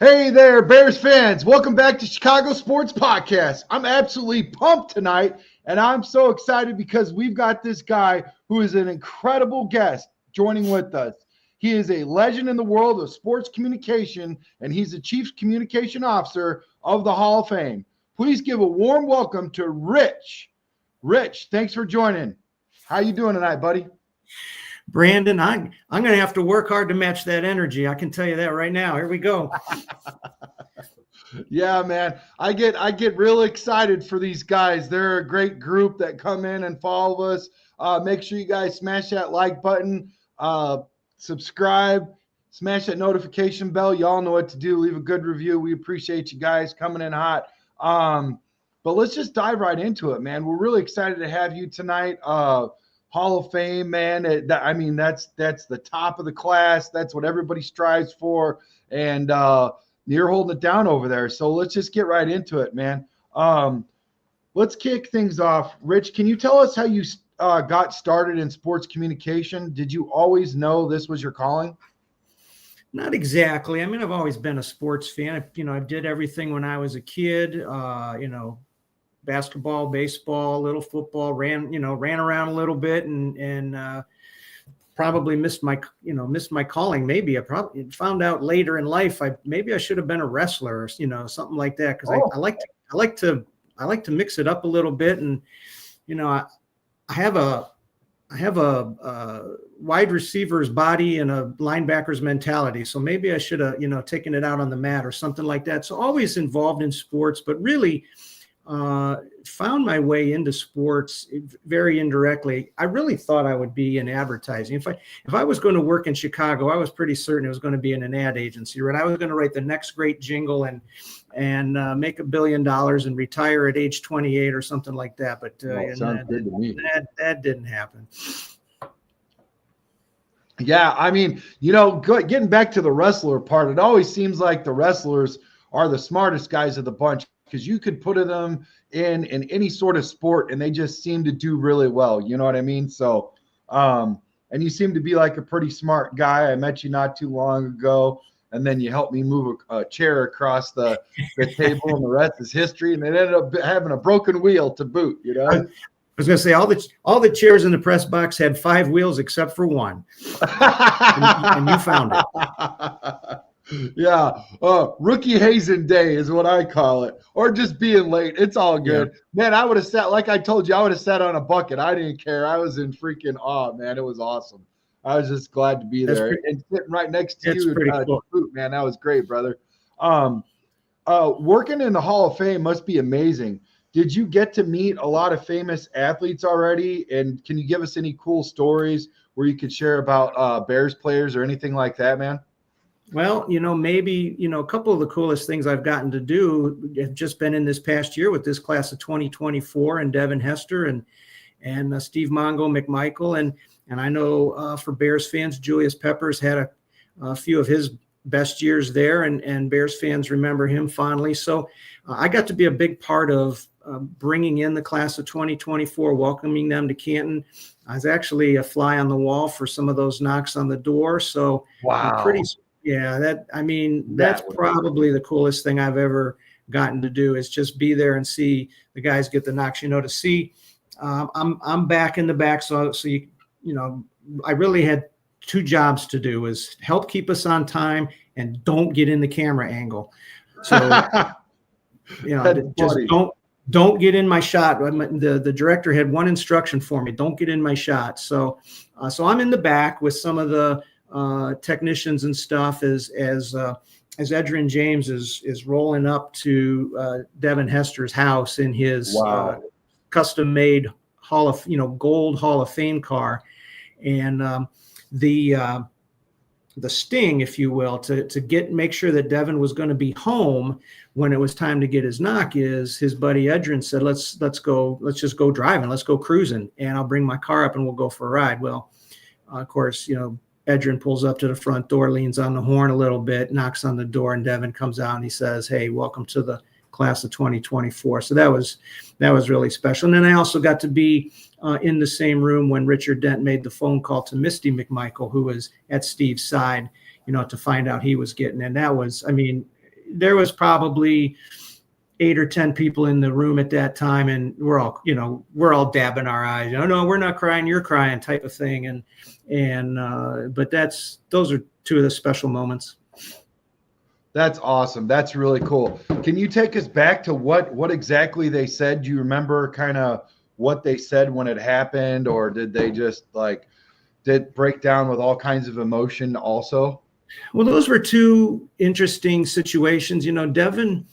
Hey there, Bears fans. Welcome back to Chicago Sports Podcast. I'm absolutely pumped tonight, and I'm so excited because we've got this guy who is an incredible guest joining with us. He is a legend in the world of sports communication, and he's the Chief Communication Officer of the Hall of Fame. Please give a warm welcome to Rich. Rich, thanks for joining. How you doing tonight, buddy? Brandon, I'm going to have to work hard to match that energy. I can tell you that right now. Here we go. Yeah, man. I get real excited for these guys. They're a great group that come in and follow us. Make sure you guys smash that like button, subscribe, smash that notification bell. Y'all know what to do. Leave a good review. We appreciate you guys coming in hot. But let's just dive right into it, man. We're really excited to have you tonight. Hall of Fame, man. That's the top of the class. That's what everybody strives for. And you're holding it down over there. So let's just get right into it, man. Let's kick things off. Rich, can you tell us how you got started in sports communication? Did you always know this was your calling? Not exactly. I mean, I've always been a sports fan. I did everything when I was a kid, basketball, baseball, little football, ran around a little bit and probably missed my calling. Maybe I probably found out later in life, I should have been a wrestler or, something like that. Cause I like to mix it up a little bit. And, I have a wide receiver's body and a linebacker's mentality. So maybe I should have, taken it out on the mat or something like that. So always involved in sports, but really, found my way into sports very indirectly. I really thought I would be in advertising. If I was going to work in Chicago, I was pretty certain it was going to be in an ad agency, right? I was going to write the next great jingle and make $1 billion and retire at age 28 or something like that. But that didn't happen. Yeah, I mean, getting back to the wrestler part, it always seems like the wrestlers are the smartest guys of the bunch, because you could put them in any sort of sport and they just seem to do really well. You know what I mean? So, and you seem to be like a pretty smart guy. I met you not too long ago, and then you helped me move a chair across the table, and the rest is history. And it ended up having a broken wheel to boot, I was going to say all the chairs in the press box had 5 wheels except for one, and you found it. Yeah, rookie hazing day is what I call it, or just being late. It's all good. Yeah. Man, I would have sat, like I told you, I would have sat on a bucket. I didn't care. I was in freaking awe, man. It was awesome. I was just glad to be there and sitting right next to you. Cool. Man, that was great, brother. Working in the Hall of Fame must be amazing. Did you get to meet a lot of famous athletes already? And can you give us any cool stories where you could share about Bears players or anything like that, man? Well, maybe, a couple of the coolest things I've gotten to do have just been in this past year with this class of 2024 and Devin Hester and Steve Mongo McMichael. And I know for Bears fans, Julius Peppers had a few of his best years there, and Bears fans remember him fondly. So I got to be a big part of bringing in the class of 2024, welcoming them to Canton. I was actually a fly on the wall for some of those knocks on the door. So wow. That's probably the coolest thing I've ever gotten to do, is just be there and see the guys get the knocks, to see. I'm back in the back. So I really had 2 jobs to do, is help keep us on time and don't get in the camera angle. So, just don't get in my shot. The director had one instruction for me: don't get in my shot. So I'm in the back with some of the technicians and stuff as Edgerrin James is rolling up to Devin Hester's house in his custom made gold Hall of Fame car. And the sting, if you will, to make sure that Devin was going to be home when it was time to get his knock, is his buddy Edgerrin said, let's just go driving, let's go cruising, and I'll bring my car up and we'll go for a ride. Well, of course, Edgerrin pulls up to the front door, leans on the horn a little bit, knocks on the door, and Devin comes out and he says, "Hey, welcome to the class of 2024." So that was really special. And then I also got to be in the same room when Richard Dent made the phone call to Misty McMichael, who was at Steve's side, to find out he was getting. And that was, there was probably 8 or 10 people in the room at that time, and we're all dabbing our eyes. No, we're not crying, you're crying, type of thing. But those are two of the special moments. That's awesome. That's really cool. Can you take us back to what exactly they said? Do you remember kind of what they said when it happened, or did they just did break down with all kinds of emotion also? Well, those were two interesting situations. Devin,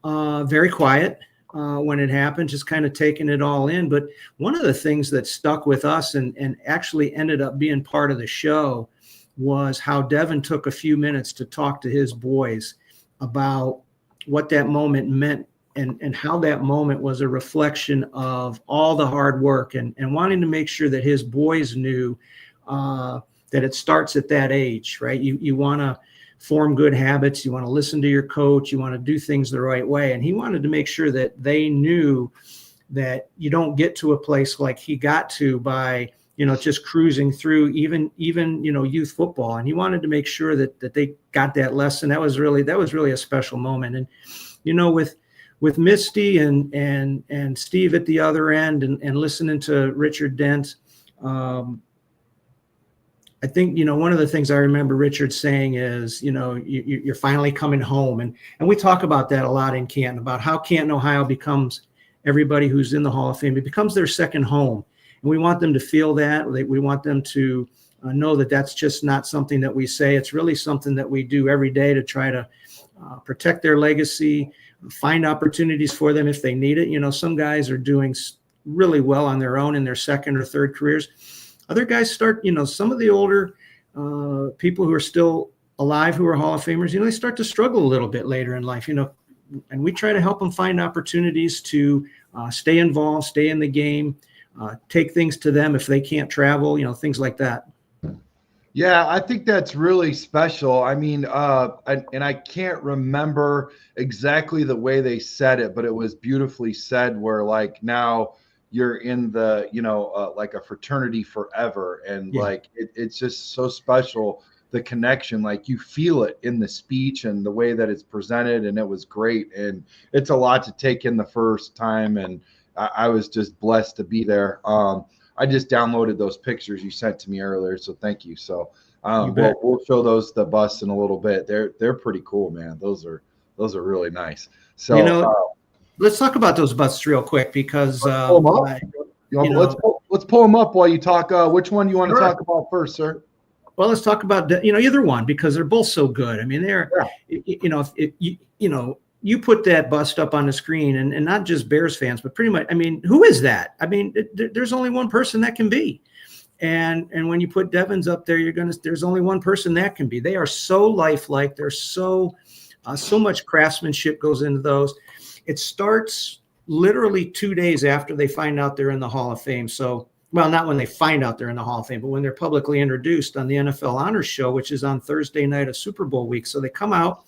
very quiet when it happened, just kind of taking it all in. But one of the things that stuck with us and actually ended up being part of the show was how Devin took a few minutes to talk to his boys about what that moment meant and how that moment was a reflection of all the hard work and wanting to make sure that his boys knew that it starts at that age, right? You want to form good habits. You want to listen to your coach. You want to do things the right way. And he wanted to make sure that they knew that you don't get to a place like he got to by, just cruising through even, youth football. And he wanted to make sure that they got that lesson. That was really a special moment. And, with Misty and Steve at the other end and listening to Richard Dent, I think, one of the things I remember Richard saying is, you're finally coming home. And we talk about that a lot in Canton, about how Canton, Ohio becomes everybody who's in the Hall of Fame. It becomes their second home. And we want them to feel that. We want them to know that that's just not something that we say. It's really something that we do every day to try to protect their legacy, find opportunities for them if they need it. Some guys are doing really well on their own in their second or third careers. Other guys start, some of the older people who are still alive, who are Hall of Famers, they start to struggle a little bit later in life, and we try to help them find opportunities to stay involved, stay in the game, take things to them if they can't travel, things like that. Yeah, I think that's really special. I mean, and I can't remember exactly the way they said it, but it was beautifully said where now you're in the, like a fraternity forever. And yeah. It's just so special, the connection, you feel it in the speech and the way that it's presented. And it was great. And it's a lot to take in the first time. And I was just blessed to be there. I just downloaded those pictures you sent to me earlier. So thank you. So we'll show the bus in a little bit. They're pretty cool, man. Those are really nice. So, let's talk about those busts real quick because let's pull them up while you talk. Which one do you want to talk about first, sir? Well, let's talk about either one because they're both so good. I mean, you put that bust up on the screen and not just Bears fans, but pretty much. I mean, who is that? I mean, there's only one person that can be, and when you put Devin's up there, there's only one person that can be. They are so lifelike. There's so much craftsmanship goes into those. It starts literally 2 days after they find out they're in the Hall of Fame. So, well, not when they find out they're in the Hall of Fame, but when they're publicly introduced on the NFL Honors Show, which is on Thursday night of Super Bowl week. So they come out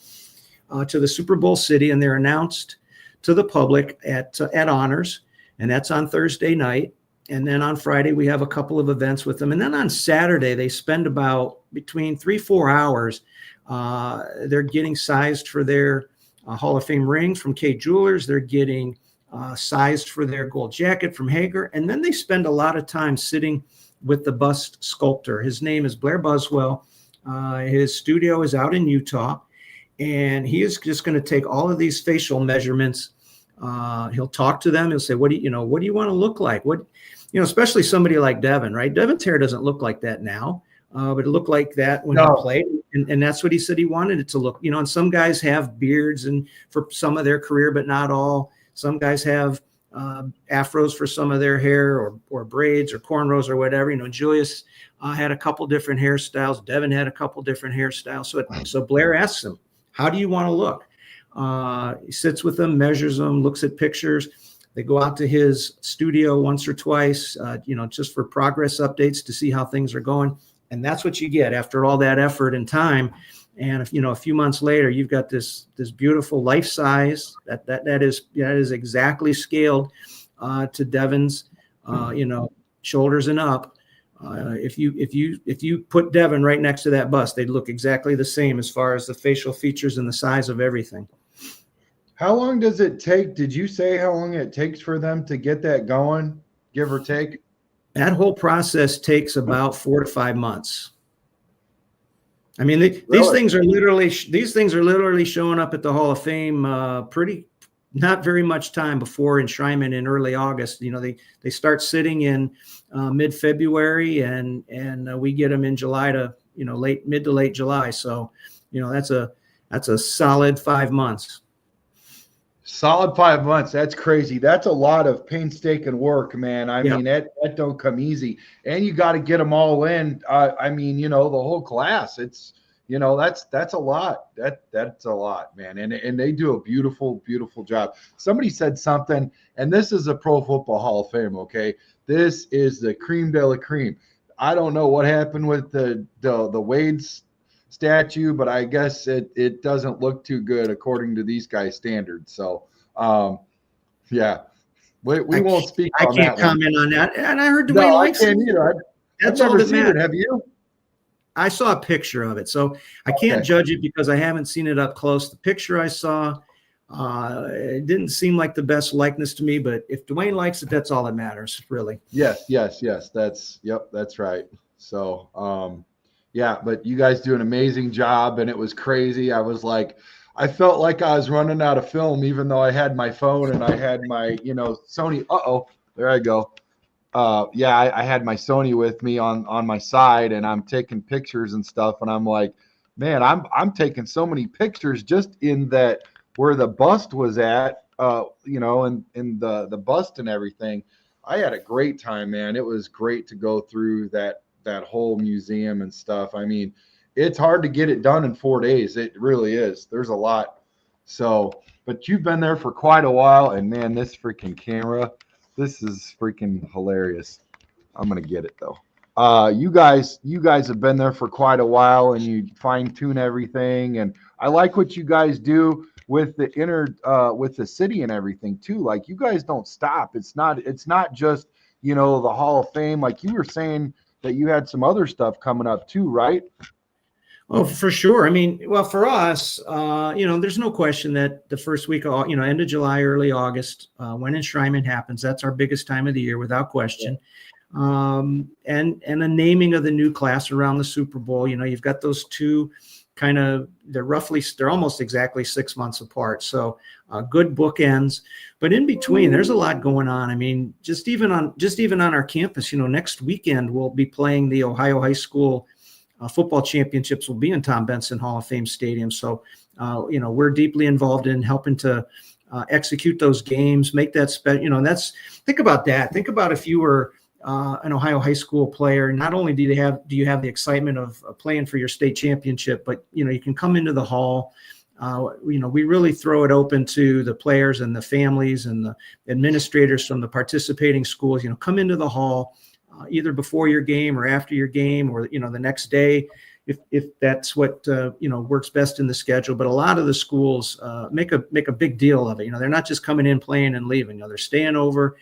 to the Super Bowl city and they're announced to the public at Honors, and that's on Thursday night. And then on Friday, we have a couple of events with them. And then on Saturday, they spend about between 3-4 hours. They're getting sized for their Hall of Fame ring from K Jewelers. They're getting sized for their gold jacket from Hager. And then they spend a lot of time sitting with the bust sculptor. His name is Blair Buswell. His studio is out in Utah. And he is just going to take all of these facial measurements. He'll talk to them. He'll say, what do you want to look like? Especially somebody like Devin, right? Devin's hair doesn't look like that now. But it looked like that when he played. And that's what he said he wanted it to look, and some guys have beards and for some of their career, but not all. Some guys have afros for some of their hair or braids or cornrows or whatever. Julius had a couple different hairstyles. Devin had a couple different hairstyles. So Blair asks him, how do you want to look? He sits with them, measures them, looks at pictures. They go out to his studio once or twice, just for progress updates to see how things are going. And that's what you get after all that effort and time. And if, a few months later, you've got this beautiful life size that is exactly scaled to Devin's, shoulders and up. If you put Devin right next to that bust, they'd look exactly the same as far as the facial features and the size of everything. How long does it take? Did you say how long it takes for them to get that going, give or take? That whole process takes about 4 to 5 months. I mean, these Really? things are literally showing up at the Hall of Fame pretty not very much time before enshrinement in early August. You know, they start sitting in mid-February, and we get them in July to mid to late July. So, that's a solid 5 months. Solid 5 months. That's crazy. That's a lot of painstaking work, man. I Yeah. mean, that don't come easy. And you got to get them all in. I mean, the whole class. It's that's a lot. That's a lot, man. And they do a beautiful, beautiful job. Somebody said something, and this is a Pro Football Hall of Fame. Okay, this is the cream de la cream. I don't know what happened with the Wade's statue, but I guess it doesn't look too good according to these guys' standards. So, yeah, we won't speak I on can't that one. comment on that. And I heard Dwayne No, I likes it. can't either. I've That's all never that seen it. matters. Have you? I saw a picture of it, so I can't judge it because I haven't seen it up close. The picture I saw, it didn't seem like the best likeness to me, but if Dwayne likes it, that's all that matters, really. Yes. That's right. So, yeah, but you guys do an amazing job, and it was crazy. I felt like I was running out of film, even though I had my phone and I had my, Sony. There I go. Yeah, I had my Sony with me on my side, and I'm taking pictures and stuff, and I'm like, man, I'm taking so many pictures just in that where the bust was at, and in the bust and everything. I had a great time, man. It was great to go through that whole museum and stuff. I mean, it's hard to get it done in 4 days. It really is. There's a lot. So, but you've been there for quite a while, and man, this freaking camera. This is freaking hilarious. I'm gonna get it though. You guys have been there for quite a while, and you fine tune everything. And I like what you guys do with with the city and everything too. Like you guys don't stop. It's not just the Hall of Fame. Like you were saying that you had some other stuff coming up too, right? Oh, for sure. I mean, well, for us, there's no question that the first week of, end of July, early August, when enshrinement happens, that's our biggest time of the year, without question. And the naming of the new class around the Super Bowl, you've got those two they're almost exactly 6 months apart. So good bookends, but in between, there's a lot going on. I mean, just even on our campus, next weekend, we'll be playing the Ohio High School football championships will be in Tom Benson Hall of Fame Stadium. So, we're deeply involved in helping to execute those games, make that special. Think about that. Think about if you were an Ohio high school player. Not only do you have the excitement of playing for your state championship, but you can come into the hall. We really throw it open to the players and the families and the administrators from the participating schools. Come into the hall. Either before your game or after your game, or the next day, if that's what works best in the schedule. But a lot of the schools make a big deal of it. They're not just coming in, playing, and leaving. They're staying over.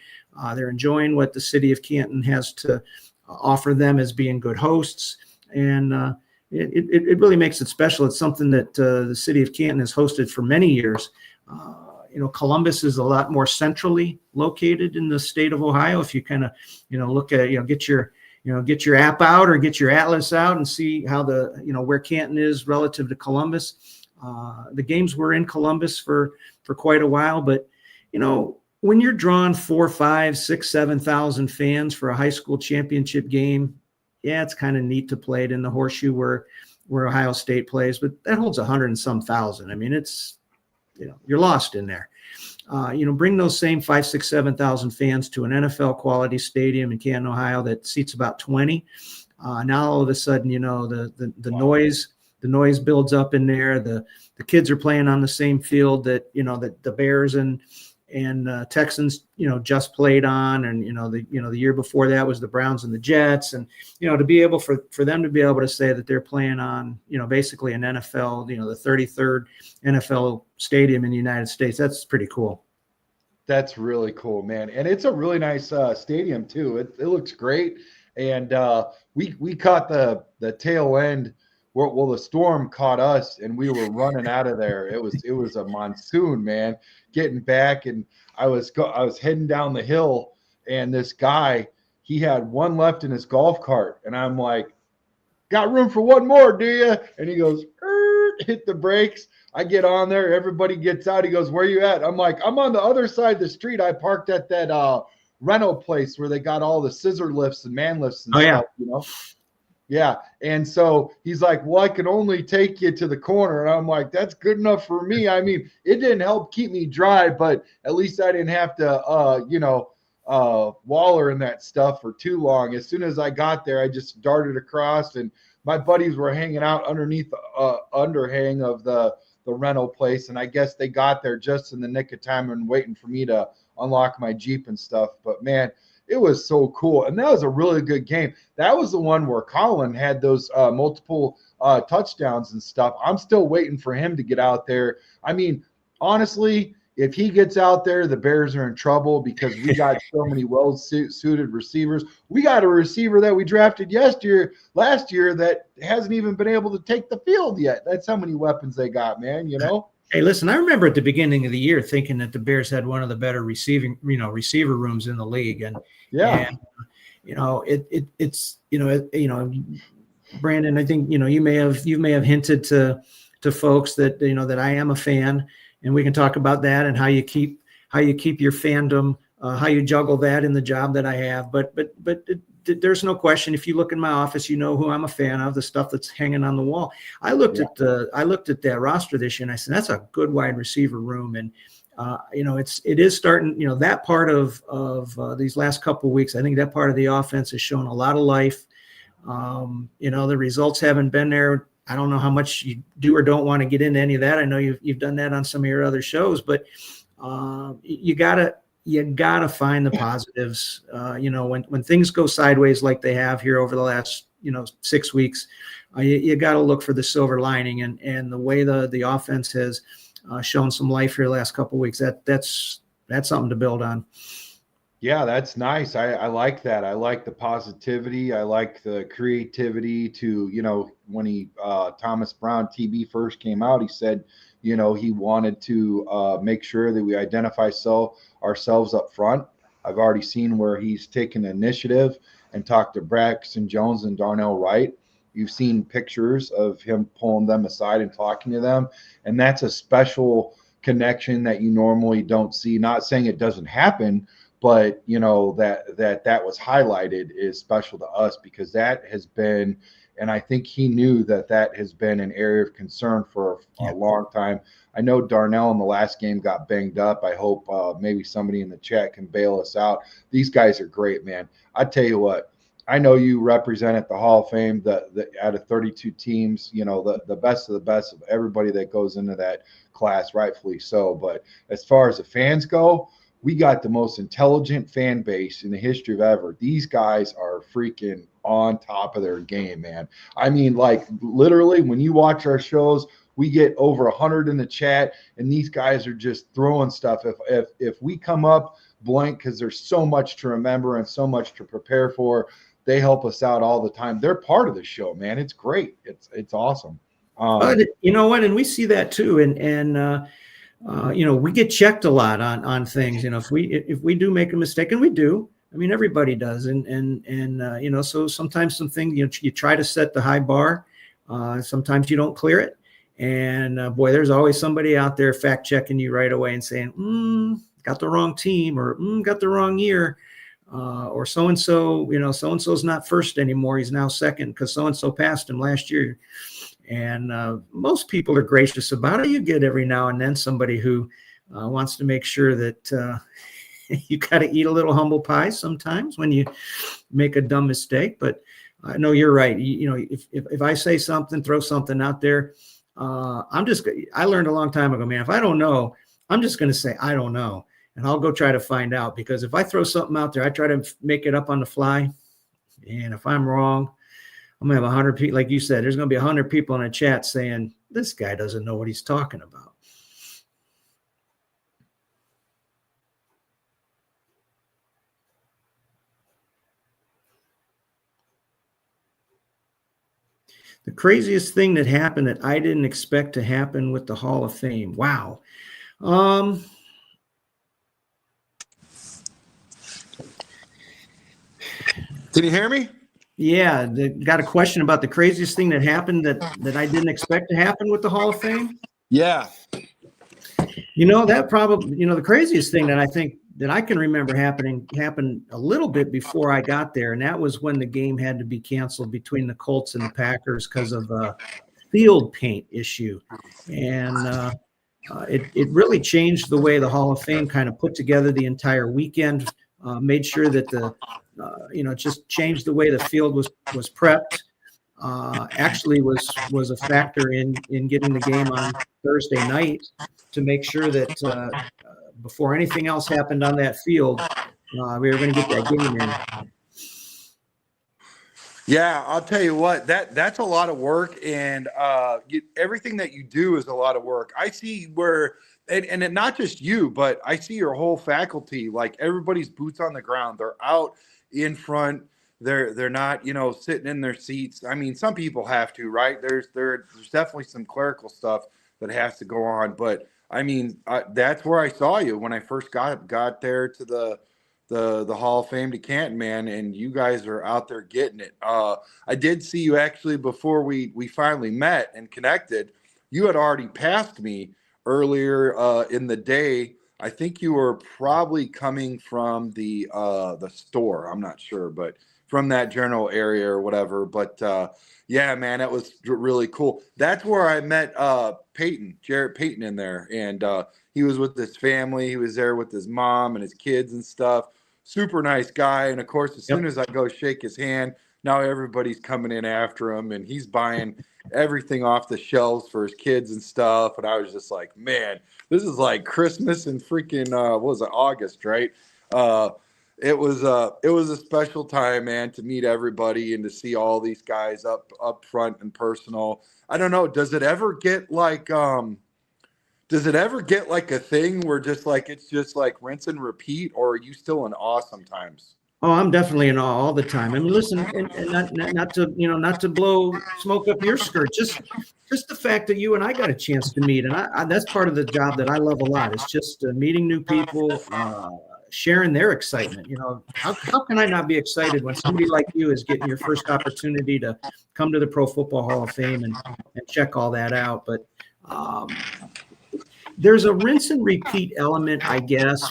They're enjoying what the city of Canton has to offer them as being good hosts, and it really makes it special. It's something that the city of Canton has hosted for many years. Columbus is a lot more centrally located in the state of Ohio. If you kind of, look at, get your app out or get your atlas out and see how where Canton is relative to Columbus. The games were in Columbus for quite a while, but, when you're drawing 4, 5, 6, 7,000 fans for a high school championship game, yeah, it's kind of neat to play it in the Horseshoe where Ohio State plays, but that holds 100 and some thousand. I mean, it's, you're lost in there. Bring those same 5, 6, 7,000 fans to an NFL quality stadium in Canton, Ohio that seats about 20. Now all of a sudden, the noise builds up in there. The kids are playing on the same field that the Bears and Texans just played on, and the year before that was the Browns and the Jets, and to be able for them to be able to say that they're playing on basically an NFL, the 33rd NFL stadium in the United States, that's pretty cool. That's really cool, man, and it's a really nice stadium too. It looks great, and we caught the tail end Well, the storm caught us, and we were running out of there. It was a monsoon, man. Getting back, and I was heading down the hill, and this guy, he had one left in his golf cart, and I'm like, got room for one more, do you? And he goes, hit the brakes. I get on there. Everybody gets out. He goes, where you at? I'm like, I'm on the other side of the street. I parked at that rental place where they got all the scissor lifts and man lifts and stuff, Yeah. And so he's like, well, I can only take you to the corner. And I'm like, that's good enough for me. I mean, it didn't help keep me dry, but at least I didn't have to, waller in that stuff for too long. As soon as I got there, I just darted across, and my buddies were hanging out underneath the underhang of the rental place. And I guess they got there just in the nick of time and waiting for me to unlock my Jeep and stuff. But man, it was so cool. And that was a really good game. That was the one where Colin had those multiple touchdowns and stuff. I'm still waiting for him to get out there. I mean, honestly, if he gets out there, the Bears are in trouble because we got so many well-suited receivers. We got a receiver that we drafted last year that hasn't even been able to take the field yet. That's how many weapons they got, man, Hey, listen, I remember at the beginning of the year thinking that the Bears had one of the better receiver rooms in the league. And it's Brandon, I think, you may have hinted to folks that, that I am a fan, and we can talk about that and how you keep your fandom, how you juggle that in the job that I have. But there's no question. If you look in my office, who I'm a fan of, the stuff that's hanging on the wall. I looked at that roster this year, and I said, that's a good wide receiver room. And it is starting, that part of these last couple of weeks, I think that part of the offense has shown a lot of life. The results haven't been there. I don't know how much you do or don't want to get into any of that. I know you've done that on some of your other shows, but you gotta find the positives. When things go sideways like they have here over the last 6 weeks, you got to look for the silver lining, and the way the offense has shown some life here the last couple of weeks. That's something to build on. Yeah, that's nice. I like that. I like the positivity. I like the creativity to, when Thomas Brown TB first came out, he said, he wanted to make sure that we identify ourselves up front. I've already seen where he's taken initiative and talked to Braxton Jones and Darnell Wright. You've seen pictures of him pulling them aside and talking to them. And that's a special connection that you normally don't see. Not saying it doesn't happen, but that was highlighted is special to us, because that has been, and I think he knew that has been an area of concern for a long time. I know Darnell in the last game got banged up. I hope maybe somebody in the chat can bail us out. These guys are great, man. I tell you what, I know you represent at the Hall of Fame, the out of 32 teams, the best of the best of everybody that goes into that class, rightfully so. But as far as the fans go, we got the most intelligent fan base in the history of ever. These guys are freaking on top of their game, man. I mean, like, literally, when you watch our shows, we get over 100 in the chat, and these guys are just throwing stuff. If we come up blank, because there's so much to remember and so much to prepare for, they help us out all the time. They're part of the show, man. It's great. It's awesome. You know what? And we see that too. And we get checked a lot on things. If we do make a mistake, and we do, I mean, everybody does. And so sometimes some things, you try to set the high bar. Sometimes you don't clear it. And boy, there's always somebody out there fact checking you right away and saying, got the wrong team, or got the wrong year. Or so-and-so, so-and-so's not first anymore. He's now second because so-and-so passed him last year. And most people are gracious about it. You get every now and then somebody who wants to make sure that you got to eat a little humble pie sometimes when you make a dumb mistake. But I know you're right. If I say something, throw something out there, I learned a long time ago, man, if I don't know, I'm just going to say, I don't know. And I'll go try to find out, because if I throw something out there, I try to make it up on the fly. And if I'm wrong, I'm going to have 100 people. Like you said, there's going to be 100 people in a chat saying, this guy doesn't know what he's talking about. The craziest thing that happened that I didn't expect to happen with the Hall of Fame. Wow. Can you hear me? Yeah, got a question about the craziest thing that happened that I didn't expect to happen with the Hall of Fame. Yeah. That probably, the craziest thing that I think that I can remember happened a little bit before I got there, and that was when the game had to be canceled between the Colts and the Packers because of a field paint issue, and it really changed the way the Hall of Fame kind of put together the entire weekend. Made sure that just changed the way the field was prepped. Actually was a factor in getting the game on Thursday night to make sure that before anything else happened on that field, we were going to get that game in. Yeah, I'll tell you what, that's a lot of work, and everything that you do is a lot of work. I see where, and not just you, but I see your whole faculty, like everybody's boots on the ground. They're out in front. They're not, sitting in their seats. I mean, some people have to, right? There's definitely some clerical stuff that has to go on, but I mean, that's where I saw you when I first got there to the Hall of Fame to Canton, man, and you guys are out there getting it. I did see you actually before we finally met and connected. You had already passed me earlier in the day. I think you were probably coming from the store. I'm not sure, but from that general area or whatever. But yeah, man, that was really cool. That's where I met Jarrett Payton in there, and he was with his family. He was there with his mom and his kids and stuff. Super nice guy. And of course, as soon as I go shake his hand, now everybody's coming in after him, and he's buying everything off the shelves for his kids and stuff. And I was just like, man, this is like Christmas and freaking what was it, August, right? It was a special time, man, to meet everybody and to see all these guys up front and personal. I don't know, does it ever get like a thing where it's just like rinse and repeat, or are you still in awe sometimes? Oh, I'm definitely in awe all the time. I mean, listen, and not to blow smoke up your skirt, just the fact that you and I got a chance to meet, and I that's part of the job that I love a lot. It's just meeting new people, sharing their excitement. How can I not be excited when somebody like you is getting your first opportunity to come to the Pro Football Hall of Fame and check all that out? But there's a rinse and repeat element, I guess,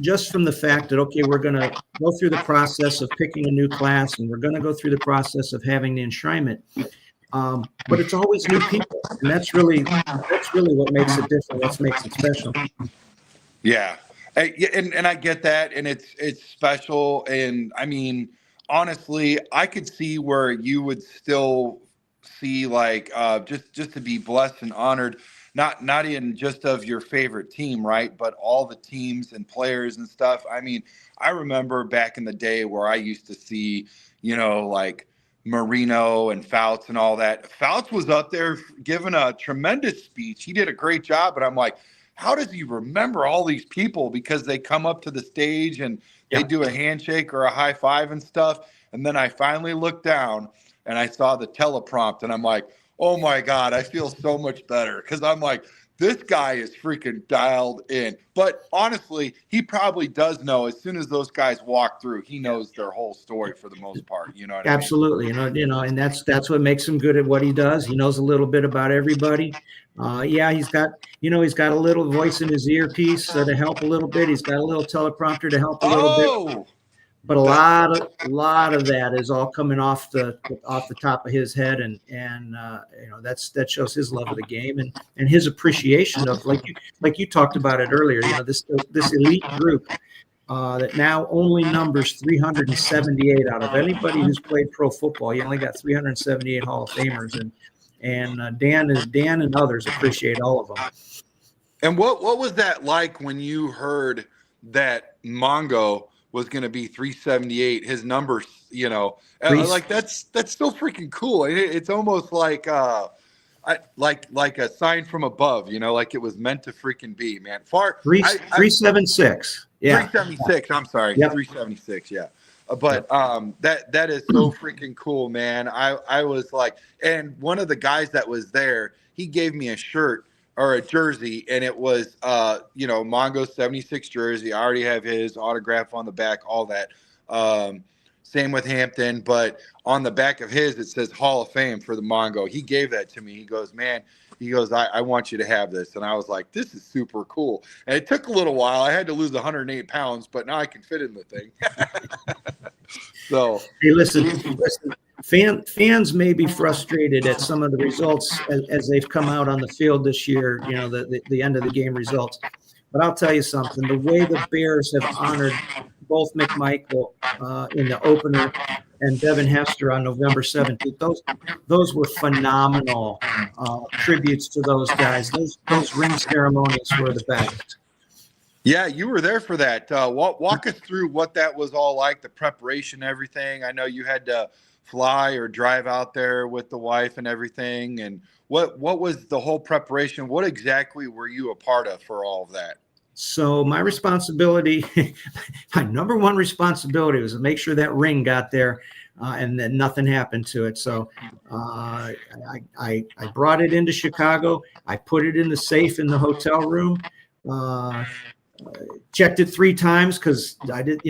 just from the fact that, okay, we're going to go through the process of picking a new class, and we're going to go through the process of having the enshrinement. But it's always new people, and that's really what makes it different. What makes it special. Yeah, and I get that, and it's special. And I mean, honestly, I could see where you would still see like just to be blessed and honored. Not in just of your favorite team, right? But all the teams and players and stuff. I mean, I remember back in the day where I used to see, like Marino and Fouts and all that. Fouts was up there giving a tremendous speech. He did a great job, but I'm like, how does he remember all these people? Because they come up to the stage and they do a handshake or a high five and stuff. And then I finally looked down and I saw the teleprompt, and I'm like, oh my God, I feel so much better, because I'm like, this guy is freaking dialed in. But honestly, he probably does know as soon as those guys walk through, he knows their whole story for the most part. You know what Absolutely. I mean? And that's what makes him good at what he does. He knows a little bit about everybody. He's got a little voice in his earpiece to help a little bit. He's got a little teleprompter to help a little bit. But a lot of that is all coming off the top of his head, and that shows his love of the game and his appreciation of, like you talked about it earlier. This elite group that now only numbers 378 out of anybody who's played pro football. You only got 378 Hall of Famers, and Dan and others appreciate all of them. And what was that like when you heard that Mongo was going to be 378, his numbers, like that's still freaking cool. It's almost like like a sign from above, like it was meant to freaking be, man. 376. Yeah. 376. I'm sorry. Yep. 376. Yeah. But that is so freaking cool, man. I was like, and one of the guys that was there, he gave me a shirt or a jersey, and it was Mongo 76 jersey. I already have his autograph on the back, all that. Same with Hampton, but on the back of his it says Hall of Fame for the Mongo. He gave that to me. He goes, man, I want you to have this. And I was like, this is super cool. And it took a little while. I had to lose 108 pounds, but now I can fit in the thing. So hey, listen. Fans may be frustrated at some of the results as they've come out on the field this year, the end of the game results. But I'll tell you something, the way the Bears have honored both McMichael in the opener and Devin Hester on November 17th, those were phenomenal tributes to those guys. Those ring ceremonies were the best. Yeah, you were there for that. Walk us through what that was all like, the preparation, everything. I know you had to fly or drive out there with the wife and everything. And what was the whole preparation? What exactly were you a part of for all of that? So my responsibility, my number one responsibility was to make sure that ring got there and that nothing happened to it. So I brought it into Chicago. I put it in the safe in the hotel room. Checked it 3 times because I did,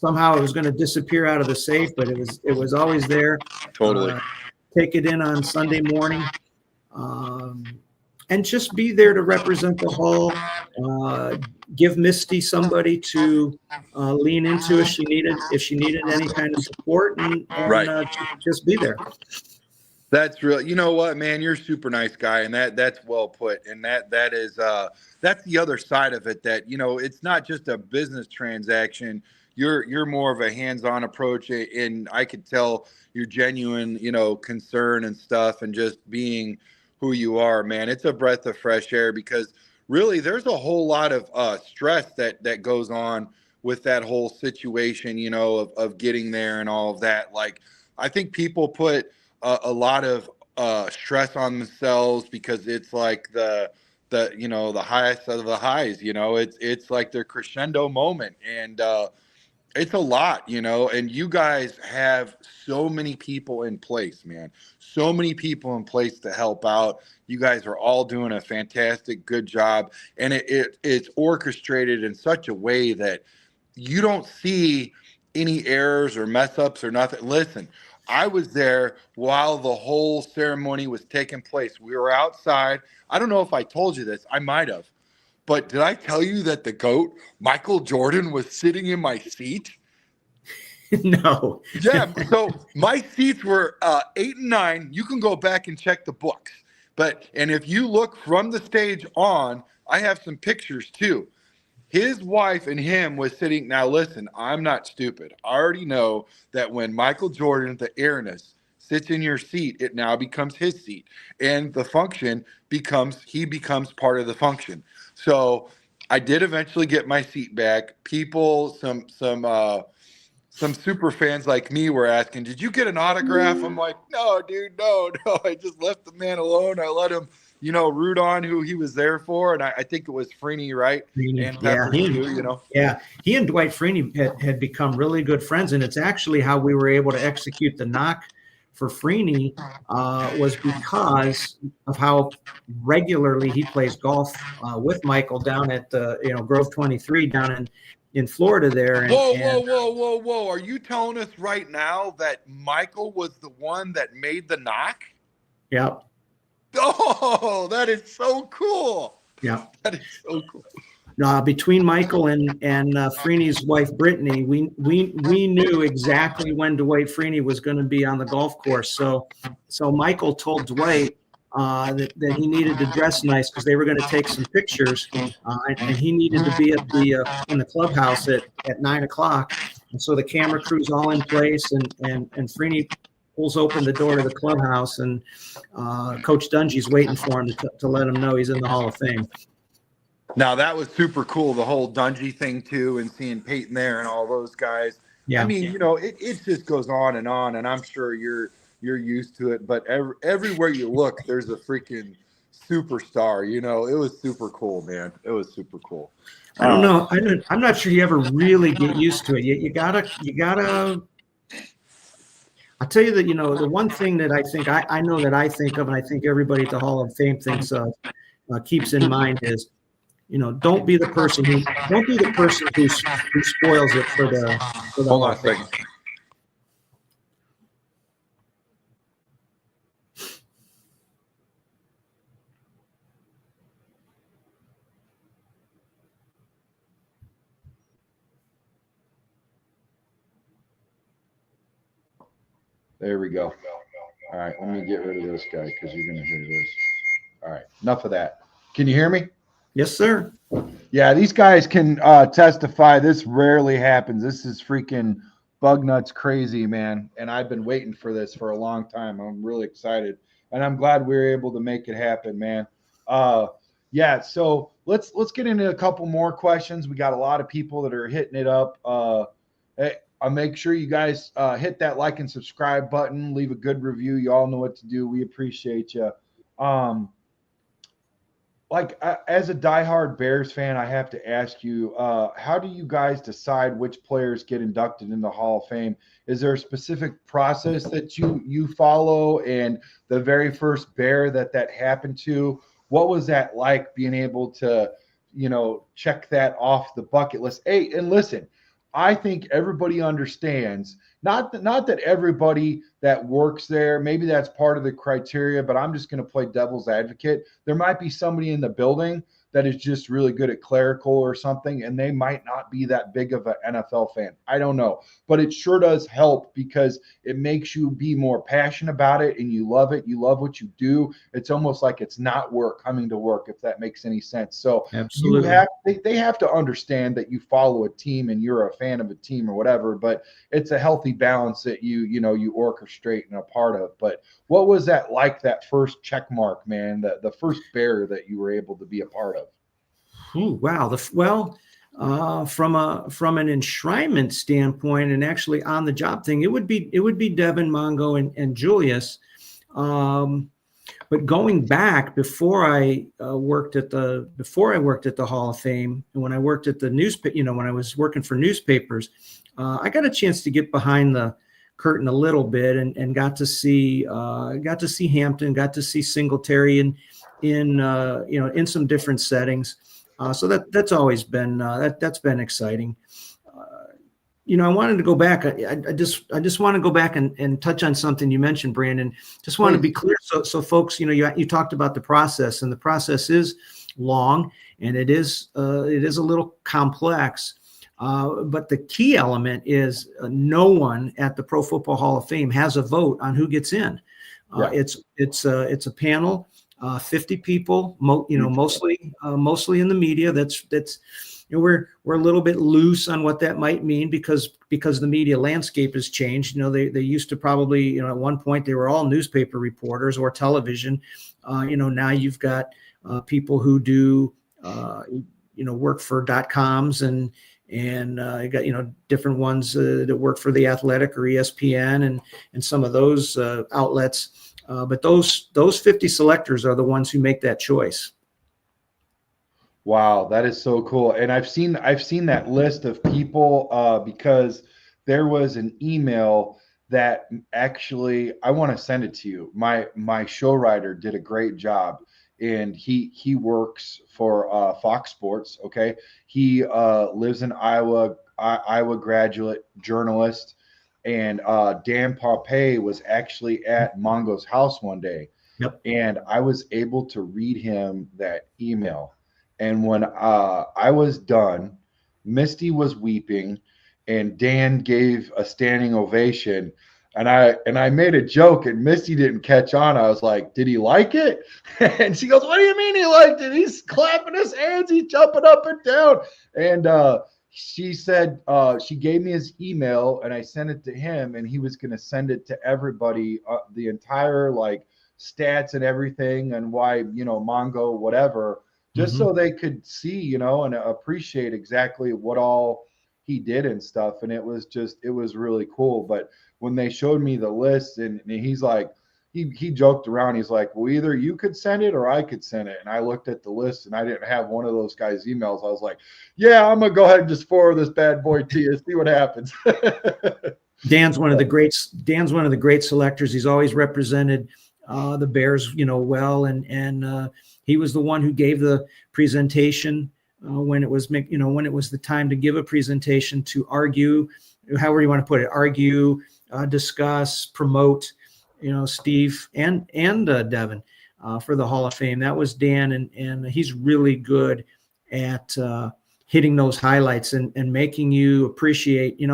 somehow it was going to disappear out of the safe, but it was always there. Totally. Take it in on Sunday morning. And just be there to represent the Hall, give Misty somebody to lean into if she needed any kind of support, and right. Just be there. That's real. You know what, man? You're a super nice guy, and that's well put. And that is that's the other side of it. That it's not just a business transaction. You're more of a hands-on approach, and I could tell your genuine concern and stuff, and just being who you are, man. It's a breath of fresh air, because really there's a whole lot of stress that goes on with that whole situation, of getting there and all of that. Like, I think people put a lot of stress on themselves because it's like the highest of the highs. It's like their crescendo moment, and it's a lot, and you guys have so many people in place, man. So many people in place to help out. You guys are all doing a fantastic, good job. And it's orchestrated in such a way that you don't see any errors or mess ups or nothing. Listen, I was there while the whole ceremony was taking place. We were outside. I don't know if I told you this. I might have. But did I tell you that the GOAT, Michael Jordan, was sitting in my seat? No. Yeah. So my seats were 8 and 9. You can go back and check the books. And if you look from the stage on, I have some pictures too. His wife and him was sitting. Now, listen, I'm not stupid. I already know that when Michael Jordan, the airness, sits in your seat, it now becomes his seat. And the function he becomes part of the function. So I did eventually get my seat back. People, some super fans like me were asking, did you get an autograph? I'm like, no, dude, no. I just left the man alone. I let him, root on who he was there for. And I think it was Freeney, right? Freeney. And Peppers too, Yeah, he and Dwight Freeney had become really good friends. And it's actually how we were able to execute the knock for Freeney was because of how regularly he plays golf with Michael down at the Grove 23 down in Florida there. Whoa. Are you telling us right now that Michael was the one that made the knock? Yep. Oh, that is so cool. Yeah. That is so cool. Between Michael and Freeney's wife, Brittany, we knew exactly when Dwight Freeney was going to be on the golf course. So Michael told Dwight that he needed to dress nice because they were going to take some pictures, and he needed to be at in the clubhouse at 9:00. And so the camera crew's all in place, and Freeney pulls open the door to the clubhouse, and Coach Dungy's waiting for him to let him know he's in the Hall of Fame. Now, that was super cool, the whole Dungy thing, too, and seeing Peyton there and all those guys. Yeah. I mean, it just goes on, and I'm sure you're used to it. But everywhere you look, there's a freaking superstar. You know, it was super cool, man. It was super cool. I don't know. I'm not sure you ever really get used to it. You gotta. I'll tell you that, the one thing that I know that I think of, and I think everybody at the Hall of Fame thinks of, keeps in mind is, don't be the person who spoils it for the Hold Hall on a of Fame. second. There we go. All right, let me get rid of this guy because you're going to hear this. All right, enough of that. Can you hear me? Yes, sir. Yeah, these guys can testify. This rarely happens. This is freaking bug nuts crazy, man. And I've been waiting for this for a long time. I'm really excited, and I'm glad we were able to make it happen, man. Yeah. So let's get into a couple more questions. We got a lot of people that are hitting it up. I'll make sure you guys hit that like and subscribe button. Leave a good review. You all know what to do. We appreciate you. As a diehard Bears fan, I have to ask you, how do you guys decide which players get inducted in the Hall of Fame? Is there a specific process that you follow? And the very first Bear that happened to, what was that like being able to, check that off the bucket list? Hey, and listen, I think everybody understands. Not that everybody that works there, maybe that's part of the criteria, but I'm just going to play devil's advocate. There might be somebody in the building that is just really good at clerical or something, and they might not be that big of an NFL fan. I don't know. But it sure does help because it makes you be more passionate about it and you love it. You love what you do. It's almost like it's not work coming to work, if that makes any sense. So Absolutely. they have to understand that you follow a team and you're a fan of a team or whatever, but it's a healthy balance that you orchestrate and a part of. But what was that like, that first check mark, man, the first Bear that you were able to be a part of? Ooh, wow. From an enshrinement standpoint, and actually on the job thing, it would be Devin, Mongo, and Julius. But going back before I worked at the Hall of Fame, and when I worked at the newspaper, when I was working for newspapers, I got a chance to get behind the curtain a little bit and got to see Hampton, got to see Singletary in some different settings. So that's always been that's been exciting. I wanted to go back. I just want to go back and touch on something you mentioned, Brandon. Just want to be clear, so folks, you talked about the process, and the process is long, and it is a little complex. But the key element is no one at the Pro Football Hall of Fame has a vote on who gets in. It's a panel, 50 people, mostly in the media. That's we're a little bit loose on what that might mean because the media landscape has changed. They used to probably, at one point they were all newspaper reporters or television. Now you've got people who do work for .coms and you got different ones that work for The Athletic or ESPN and some of those outlets. But those 50 selectors are the ones who make that choice. Wow, that is so cool. And I've seen that list of people because there was an email that actually, I want to send it to you. My show writer did a great job, and he works for Fox Sports. Okay, he lives in Iowa, Iowa graduate journalist, and Dan Pape was actually at Mongo's house one day. Yep. And I was able to read him that email. And when I was done, Misty was weeping, and Dan gave a standing ovation. And I made a joke, and Misty didn't catch on. I was like, "Did he like it?" And she goes, "What do you mean he liked it? He's clapping his hands, he's jumping up and down." And she said she gave me his email, and I sent it to him, and he was going to send it to everybody, the entire stats and everything, and why Mongo whatever. Just so they could see, and appreciate exactly what all he did and stuff. And it was really cool. But when they showed me the list and he's like, he joked around. He's like, well, either you could send it or I could send it. And I looked at the list and I didn't have one of those guys' emails. I was like, yeah, I'm gonna go ahead and just forward this bad boy to you, see what happens. Dan's one of the great selectors. He's always represented the Bears, well, and he was the one who gave the presentation when it was the time to give a presentation to argue, however you want to put it, argue, discuss, promote, Steve and Devin for the Hall of Fame. That was Dan, and he's really good at hitting those highlights and making you appreciate,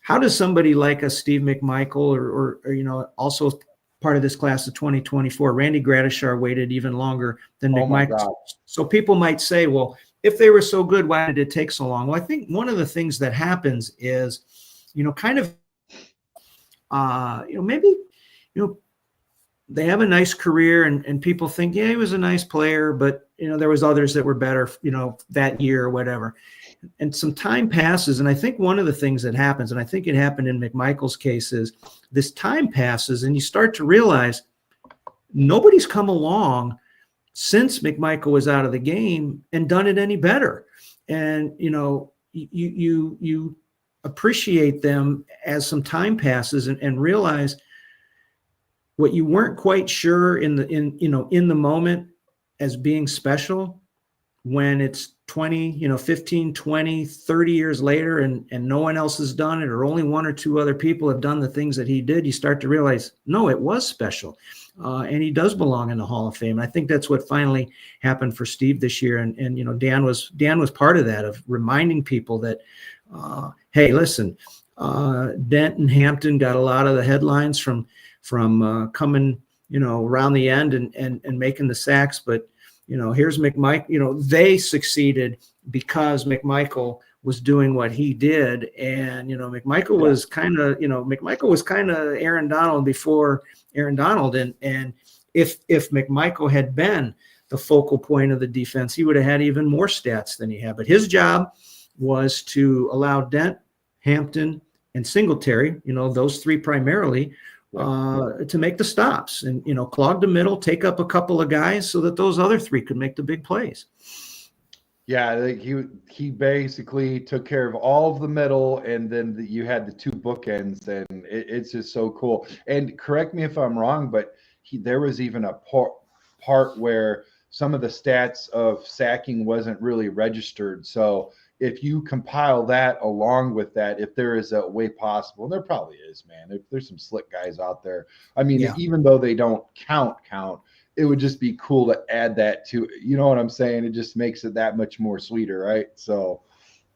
how does somebody like a Steve McMichael or also part of this class of 2024, Randy Gradishar waited even longer than McMichael. So people might say, well, if they were so good, why did it take so long? Well, I think one of the things that happens is, maybe, they have a nice career and people think, yeah, he was a nice player, but, there was others that were better, that year or whatever. And some time passes. And I think one of the things that happens, and I think it happened in McMichael's case, is this time passes and you start to realize nobody's come along since McMichael was out of the game and done it any better. And, you appreciate them as some time passes and realize what you weren't quite sure in the moment as being special, when it's 15, 20, 30 years later and no one else has done it, or only one or two other people have done the things that he did, you start to realize, no, it was special. And he does belong in the Hall of Fame. And I think that's what finally happened for Steve this year. And Dan was part of that, of reminding people that, hey, listen, Dent and Hampton got a lot of the headlines from coming, around the end and making the sacks. But, here's McMichael, they succeeded because McMichael was doing what he did. And, McMichael was kind of Aaron Donald before Aaron Donald. And if McMichael had been the focal point of the defense, he would have had even more stats than he had. But his job was to allow Dent, Hampton, and Singletary, those three primarily, to make the stops and, clog the middle, take up a couple of guys so that those other three could make the big plays. Yeah, he basically took care of all of the middle, and then you had the two bookends, and it's just so cool. And correct me if I'm wrong, but there was even a part where some of the stats of sacking wasn't really registered. So if you compile that along with that, if there is a way possible, and there probably is, man, if there's some slick guys out there. I mean, even though they don't count, it would just be cool to add that to, you know what I'm saying? It just makes it that much more sweeter, right? So,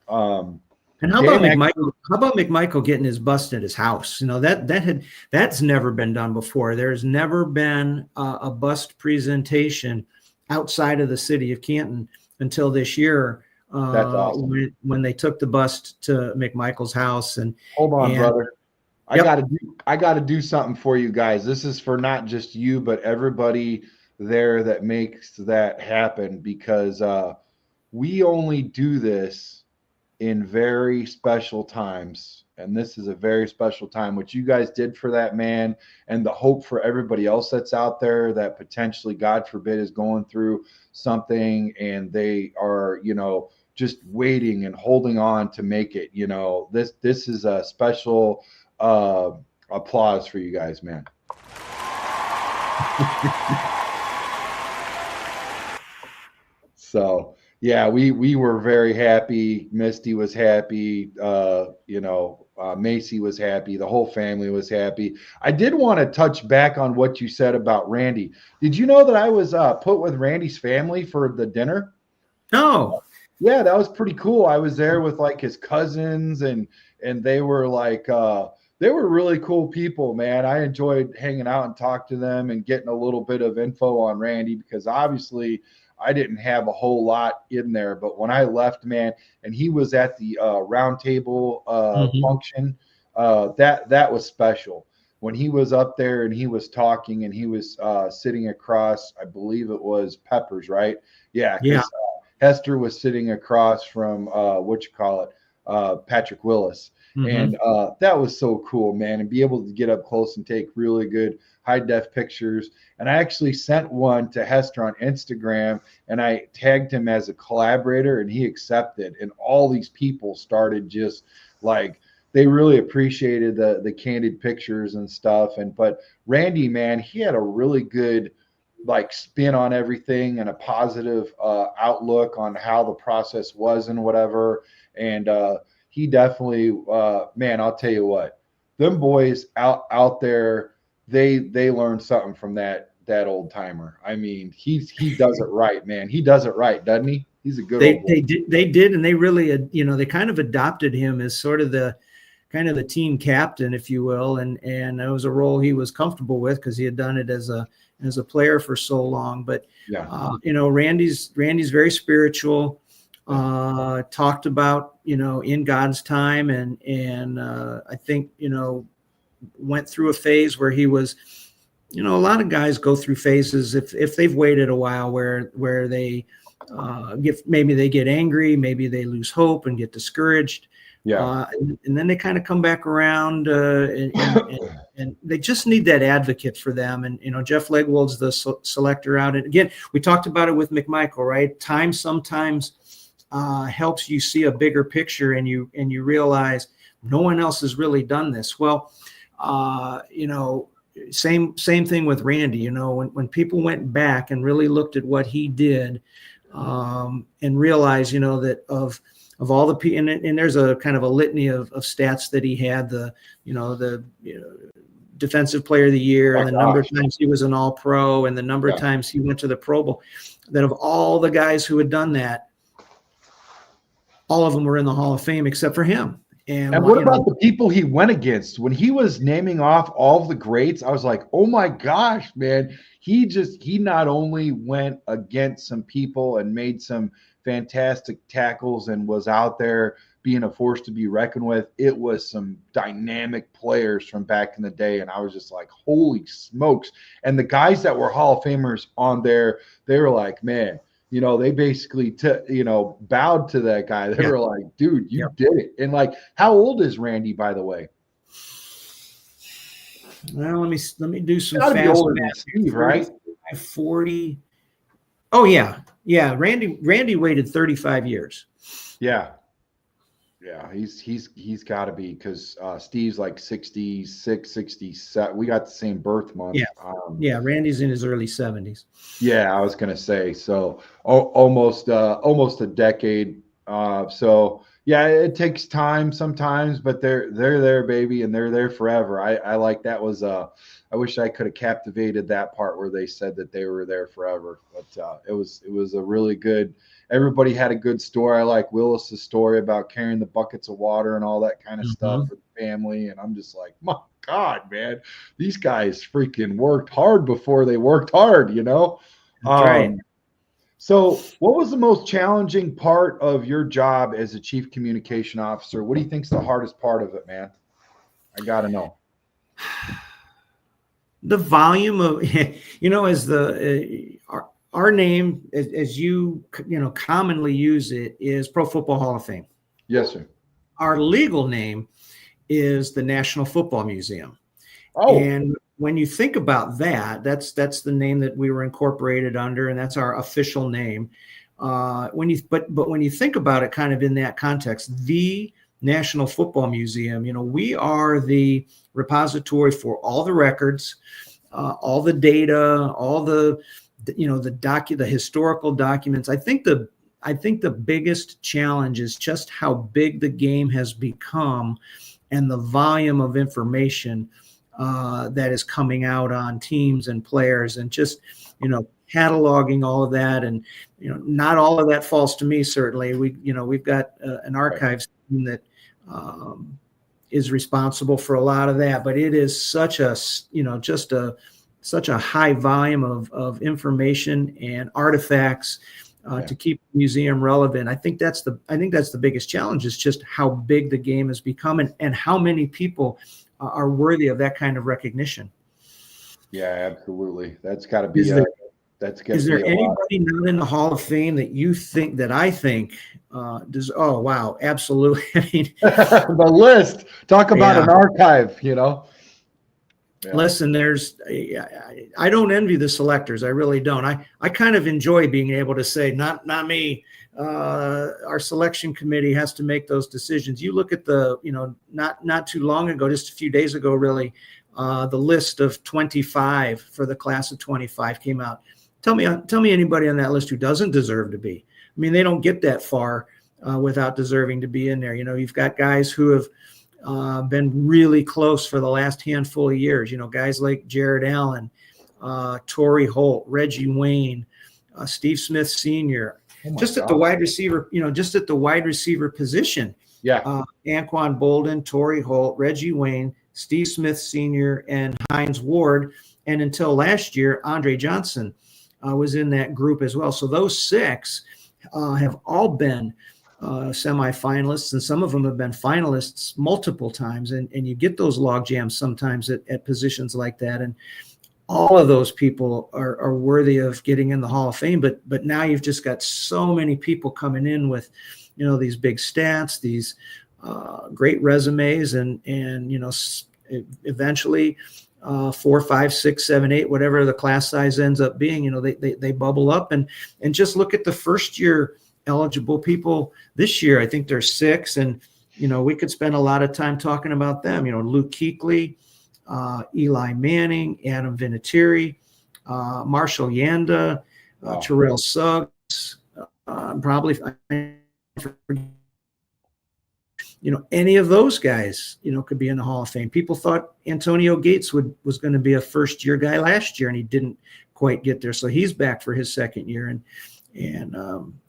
and how about McMichael getting his bust at his house? That's never been done before. There's never been a bust presentation outside of the city of Canton until this year. That's awesome. When they took the bust to McMichael's house. And hold on, brother. I gotta do something for you guys. This is for not just you, but everybody there that makes that happen, because we only do this in very special times. And this is a very special time. What you guys did for that man, and the hope for everybody else that's out there that potentially, God forbid, is going through something and they are, just waiting and holding on to make it. This is a special applause for you guys, man. So yeah, we were very happy. Misty was happy. Macy was happy. The whole family was happy. I did want to touch back on what you said about Randy. Did you know that I was put with Randy's family for the dinner? No. Yeah, that was pretty cool. I was there with like his cousins, and they were like they were really cool people, man. I enjoyed hanging out and talking to them and getting a little bit of info on Randy, because obviously I didn't have a whole lot in there. But when I left, man, and he was at the round table function, that was special. When he was up there and he was talking, and he was sitting across, I believe it was Peppers, right? Yeah. Hester was sitting across from Patrick Willis. And that was so cool, man. And be able to get up close and take really good high def pictures. And I actually sent one to Hester on Instagram, and I tagged him as a collaborator, and he accepted. And all these people started just like, they really appreciated the candid pictures and stuff. And but Randy, man, he had a really good like spin on everything and a positive outlook on how the process was and whatever. And he definitely, man, I'll tell you what, them boys out there, they learned something from that old timer. I mean, he does it right, man. He does it right, doesn't he? He's a good old boy. They did, and they really, they kind of adopted him as sort of the team captain, if you will, and it was a role he was comfortable with because he had done it as a player for so long. But yeah, Randy's very spiritual. Talked about in God's time, and I think went through a phase where he was, a lot of guys go through phases if they've waited a while where they maybe they get angry, maybe they lose hope and get discouraged. Yeah. And then they kind of come back around, and they just need that advocate for them. And, Jeff Legwold's the selector out. And again, we talked about it with McMichael, right? Time sometimes helps you see a bigger picture, and you realize no one else has really done this. Well, same thing with Randy. When people went back and really looked at what he did, and realized, that of all the people, and there's a kind of a litany of stats that he had, the defensive player of the year, and the number of times he was an all-pro, and the number of times he went to the Pro Bowl, that of all the guys who had done that, all of them were in the Hall of Fame except for him. And what about the people he went against? When he was naming off all of the greats, I was like, oh my gosh, man. He not only went against some people and made some fantastic tackles and was out there being a force to be reckoned with, it was some dynamic players from back in the day. And I was just like, holy smokes. And the guys that were Hall of Famers on there, they were like, man, they basically, bowed to that guy. They were like, dude, you did it. And like, how old is Randy, by the way? Well, let me do some fast math. Steve, right? 40. Oh yeah. Yeah. Randy waited 35 years. Yeah. Yeah. He's gotta be, because Steve's like 66, 67. We got the same birth month. Yeah. Randy's in his early 70s. Yeah. I was going to say, so almost a decade. So yeah, it takes time sometimes, but they're there, baby, and they're there forever. I like that was I wish I could have captivated that part where they said that they were there forever. But it was a really good. Everybody had a good story. I like Willis's story about carrying the buckets of water and all that kind of stuff for the family. And I'm just like, my God, man, these guys freaking worked hard before they worked hard, That's right. So what was the most challenging part of your job as a chief communication officer? What do you think's the hardest part of it, man? I got to know. The volume of, as our name, as you commonly use it, is Pro Football Hall of Fame. Yes, sir. Our legal name is the National Football Museum. Oh. And when you think about that, that's the name that we were incorporated under, and that's our official name. But when you think about it, kind of in that context, the National Football Museum, we are the repository for all the records, all the data, all the historical documents. I think the biggest challenge is just how big the game has become, and the volume of information that is coming out on teams and players, and just cataloging all of that. And not all of that falls to me, certainly. We've got an archives team that is responsible for a lot of that, but it is such a such a high volume of information and artifacts to keep the museum relevant. I think that's the biggest challenge, is just how big the game has become, and how many people are worthy of that kind of recognition. Yeah, absolutely. That's got to be That's going Is to be there a lot. anybody not in the Hall of Fame that you think that I think does? Oh, wow, absolutely. I mean, The list. Talk about yeah. an archive, you know? Yeah. Listen, I don't envy the selectors. I really don't. I kind of enjoy being able to say, not me. Our selection committee has to make those decisions. You look at the, not too long ago, just a few days ago, really, the list of 25 for the class of 25 came out. Tell me anybody on that list who doesn't deserve to be. I mean, they don't get that far without deserving to be in there. You've got guys who have been really close for the last handful of years. Guys like Jared Allen, Torrey Holt, Reggie Wayne, Steve Smith Sr. Just at the wide receiver, just at the wide receiver position. Yeah. Anquan Bolden, Torrey Holt, Reggie Wayne, Steve Smith Sr., and Hines Ward. And until last year, Andre Johnson was in that group as well. So those 6 have all been semifinalists, and some of them have been finalists multiple times. And you get those log jams sometimes at positions like that. And all of those people are worthy of getting in the Hall of Fame. But now you've just got so many people coming in with, these big stats, these great resumes, and eventually 4, 5, 6, 7, 8, whatever the class size ends up being, they bubble up. And just look at the first year eligible people this year. I think there's 6, and we could spend a lot of time talking about them. Luke Kuechly, Eli Manning, Adam Vinatieri, Marshall Yanda, Terrell Suggs, probably any of those guys could be in the Hall of Fame. People thought Antonio Gates was going to be a first year guy last year, and he didn't quite get there, so he's back for his second year. And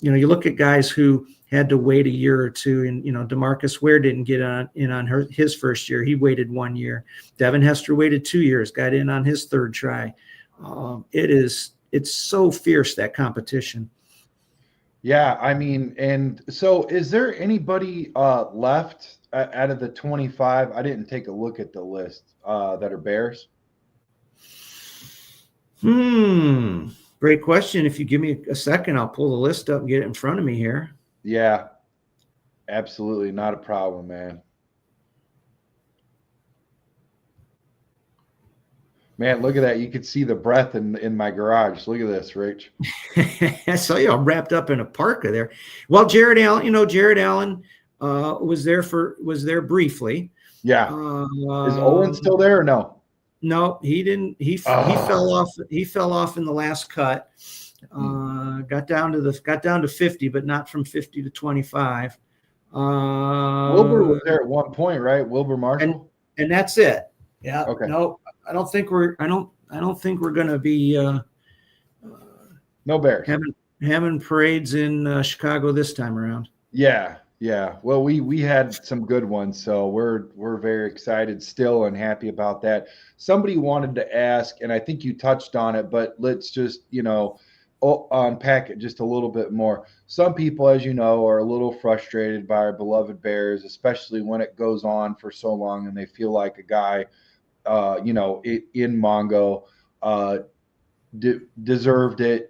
you look at guys who had to wait a year or two, and DeMarcus Ware didn't get in on his first year. He waited 1 year. Devin Hester waited 2 years, got in on his third try. It's so fierce, that competition. Yeah, I mean, and so is there anybody left out of the 25? I didn't take a look at the list that are Bears. Great question. If you give me a second, I'll pull the list up and get it in front of me here. Yeah, absolutely. Not a problem, man. Man, look at that. You could see the breath in my garage. Look at this, Rich. I saw you all wrapped up in a parka there. Well, Jared Allen was there briefly. Yeah. Is Owen still there or no? No, he didn't. He fell off. He fell off in the last cut. Got down to 50, but not from 50 to 25. Wilbur was there at one point, right? Wilbur Marshall. And that's it. Yeah. Okay. No, I don't think we're going to be no Bears having parades in Chicago this time around. Yeah. Well, we had some good ones, so we're very excited still and happy about that. Somebody wanted to ask, and I think you touched on it, but let's just unpack it just a little bit more. Some people, as you know, are a little frustrated by our beloved Bears, especially when it goes on for so long and they feel like a guy in Mongo deserved it,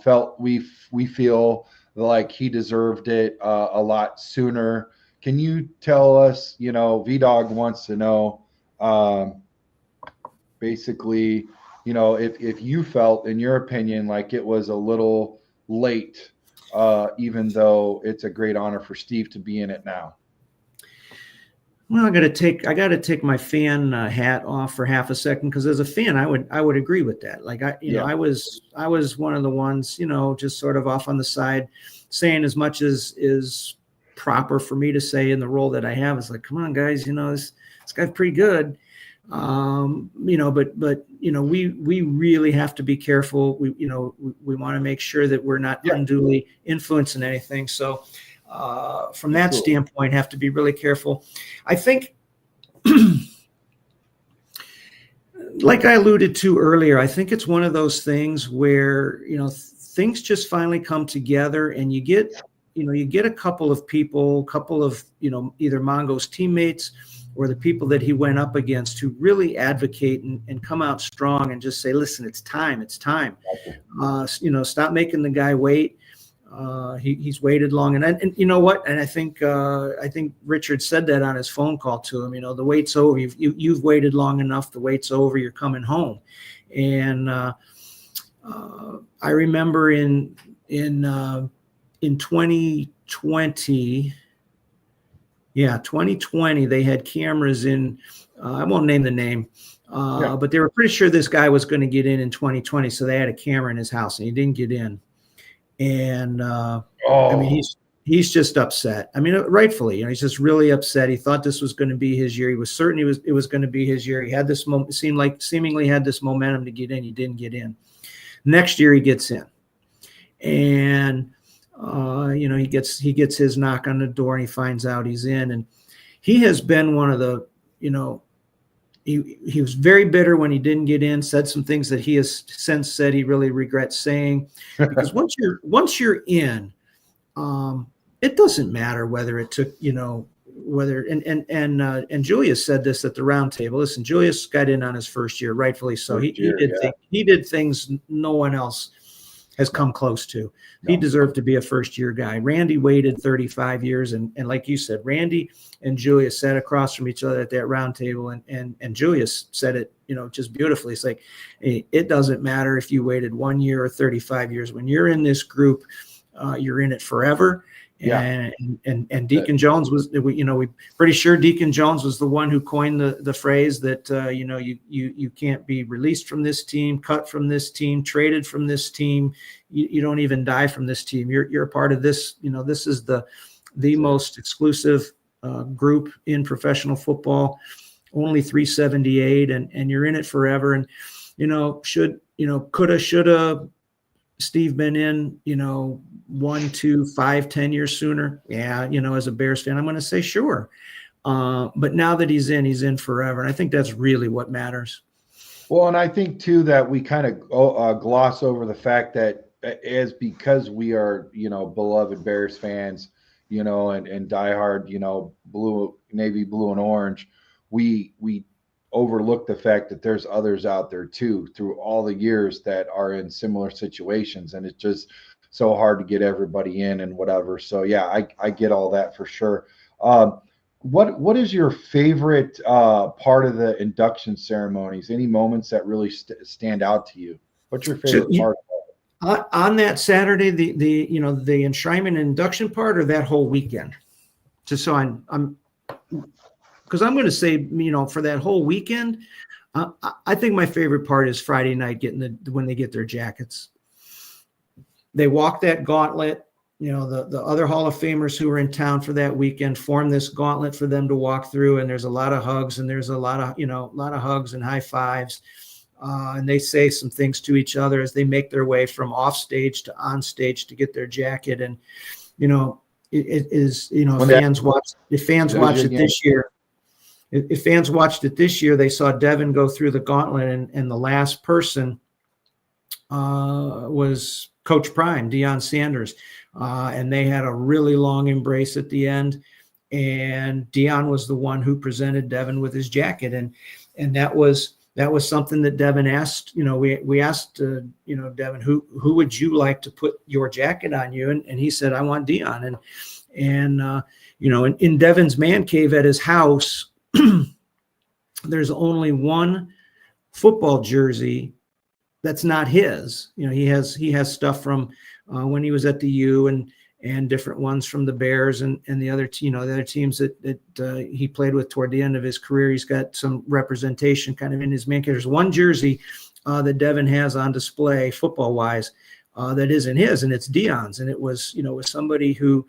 felt we feel like he deserved it a lot sooner. Can you tell us, V-Dog wants to know, basically, if you felt, in your opinion, like it was a little late, even though it's a great honor for Steve to be in it now. Well, I got to take my fan hat off for half a second, because as a fan, I would agree with that. Like I was one of the ones, just sort of off on the side, saying as much as is proper for me to say in the role that I have. It's like, come on, guys, this guy's pretty good. But we really have to be careful. We want to make sure that we're not unduly influencing anything. So. From that standpoint, have to be really careful. I think, like I alluded to earlier, I think it's one of those things where, things just finally come together, and you get a couple of people, either Mongo's teammates or the people that he went up against who really advocate and come out strong and just say, listen, it's time. Stop making the guy wait. He's waited long, and you know what? And I think Richard said that on his phone call to him. The wait's over. You've waited long enough. The wait's over. You're coming home. And I remember in 2020, 2020, they had cameras in. I won't name the name. But they were pretty sure this guy was going to get in 2020, so they had a camera in his house, and he didn't get in. And I mean, he's just upset. I mean, rightfully, he's just really upset. He thought this was going to be his year. He was certain it was going to be his year. He had this seemingly had this momentum to get in. He didn't get in. Next year he gets in, and he gets his knock on the door, and he finds out he's in. And he has been one of the, he was very bitter when he didn't get in, said some things that he has since said he really regrets saying, because once you're in, it doesn't matter whether it took, whether, and Julius said this at the round table. Listen, Julius got in on his first year, rightfully so. He did things no one else has come close to. He deserved to be a first-year guy. Randy waited 35 years, and like you said, Randy and Julius sat across from each other at that round table, and Julius said it, just beautifully. It's like, hey, it doesn't matter if you waited 1 year or 35 years. When you're in this group, you're in it forever. And Deacon Jones was, we pretty sure Deacon Jones was the one who coined the phrase that, you can't be released from this team, cut from this team, traded from this team. You don't even die from this team. You're a part of this. This is the most exclusive group in professional football, only 378, and you're in it forever. And, shoulda Steve been in, 1, 2, 5, 10 years sooner? Yeah, as a Bears fan, I'm going to say sure. But now that he's in forever. And I think that's really what matters. Well, and I think too that we kind of gloss over the fact that because we are, beloved Bears fans, and diehard, navy blue and orange, we overlook the fact that there's others out there too through all the years that are in similar situations, and it's just so hard to get everybody in and whatever. So yeah, I get all that for sure. What is your favorite part of the induction ceremonies? Any moments that really stand out to you? What's your favorite part? On that Saturday, the enshrinement and induction part, or that whole weekend? Just so I'm because I'm going to say, for that whole weekend, I think my favorite part is Friday night when they get their jackets. They walk that gauntlet. The other Hall of Famers who were in town for that weekend form this gauntlet for them to walk through, and there's a lot of hugs, and there's a lot of hugs and high fives, and they say some things to each other as they make their way from off stage to on stage to get their jacket. And it is if fans watched it this year. If fans watched it this year, they saw Devin go through the gauntlet, and the last person was Coach Prime, Deion Sanders, and they had a really long embrace at the end. And Deion was the one who presented Devin with his jacket, and that was something that Devin asked. We asked Devin, who would you like to put your jacket on you? And he said, I want Deion. And in Devin's man cave at his house, there's only one football jersey that's not his. He has stuff from when he was at the U and different ones from the Bears and the other teams that he played with toward the end of his career. He's got some representation kind of in his man cave. There's one jersey that Devin has on display football wise that isn't his, and it's Deion's, and it was somebody who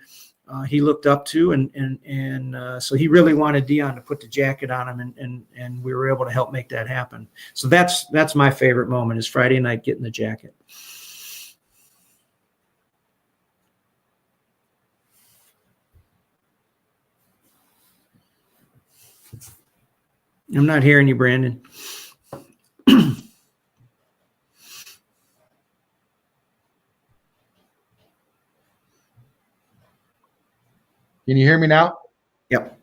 he looked up to, and so he really wanted Deion to put the jacket on him, and we were able to help make that happen. So that's my favorite moment, is Friday night getting the jacket. I'm not hearing you, Brandon. Can you hear me now? Yep.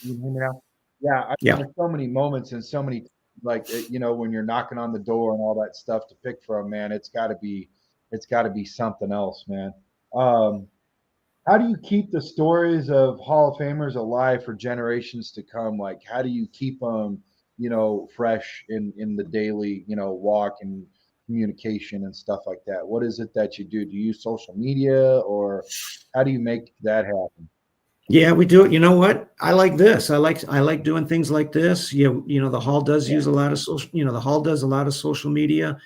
You hear me now? Yeah, Yeah. there's so many moments and so many when you're knocking on the door and all that stuff to pick from, man, it's got to be something else, man. Um, how do you keep the stories of Hall of Famers alive for generations to come? Like, how do you keep them, fresh in the daily, walk and communication and stuff like that? What is it that you do? Do you use social media, or how do you make that happen? Yeah, we do it. You know what? I like this. I like doing things like this. The hall does Yeah, use a lot of social, the hall does a lot of social media.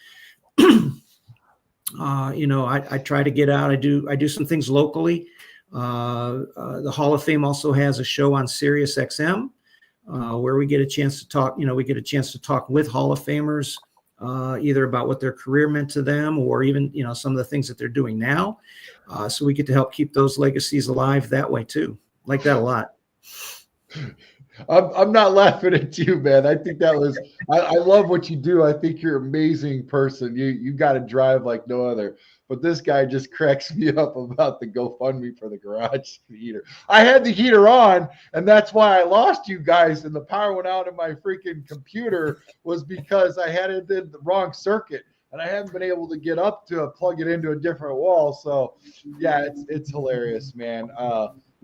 I try to get out. I do some things locally. The Hall of Fame also has a show on Sirius XM where we get a chance to talk. We get a chance to talk with Hall of Famers, either about what their career meant to them, or even some of the things that they're doing now. So we get to help keep those legacies alive that way too. Like that a lot. I'm not laughing at you, man. I think that was I love what you do. I think you're an amazing person. You got to drive like no other. But this guy just cracks me up about the GoFundMe for the garage heater. I had the heater on, and that's why I lost you guys. And the power went out of my freaking computer was because I had it in the wrong circuit, and I haven't been able to get up to plug it into a different wall. So, yeah, it's hilarious, man.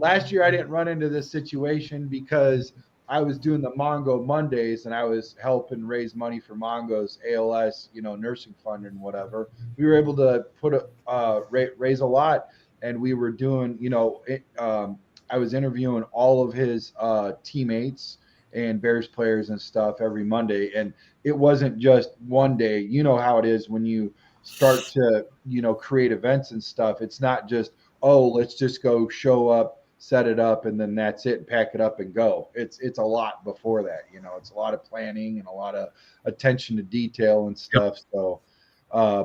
Last year I didn't run into this situation because I was doing the Mongo Mondays and I was helping raise money for Mongo's ALS, nursing fund and whatever. We were able to raise a lot, and we were doing, I was interviewing all of his teammates and Bears players and stuff every Monday, and it wasn't just one day. You know how it is when you start to, create events and stuff. It's not just, oh, let's just go show up, set it up, and then that's it, pack it up and go. It's a lot before that. It's a lot of planning and a lot of attention to detail and Yep. stuff. So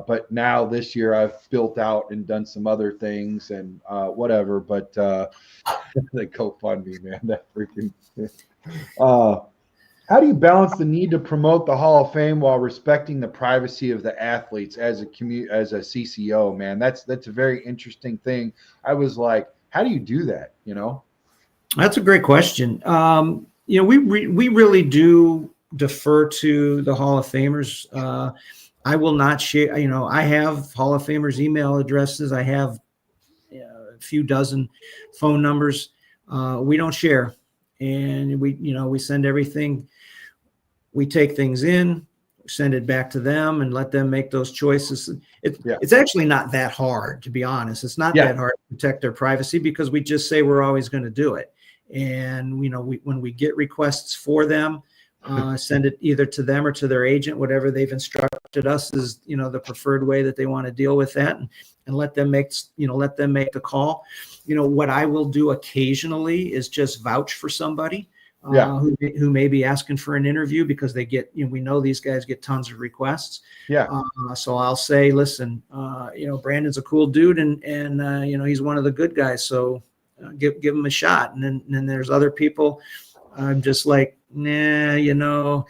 but now this year I've built out and done some other things and whatever. But the GoFundMe, man, that freaking uh how do you balance the need to promote the Hall of Fame while respecting the privacy of the athletes as as a CCO, man? That's a very interesting thing. I was like, how do you do that, That's a great question. We really do defer to the Hall of Famers. I will not share. I have Hall of Famers email addresses. I have a few dozen phone numbers. We don't share, and we send everything. We take things in, send it back to them, and let them make those choices. It's actually not that hard, to be honest. It's not that hard to protect their privacy because we just say we're always going to do it. And when we get requests for them, send it either to them or to their agent, whatever they've instructed us is the preferred way that they want to deal with that, and let them make the call. What I will do occasionally is just vouch for somebody. Who may be asking for an interview because they get, we know these guys get tons of requests. So I'll say, listen, Brandon's a cool dude, and he's one of the good guys. So give him a shot. And then there's other people. I'm just like, nah,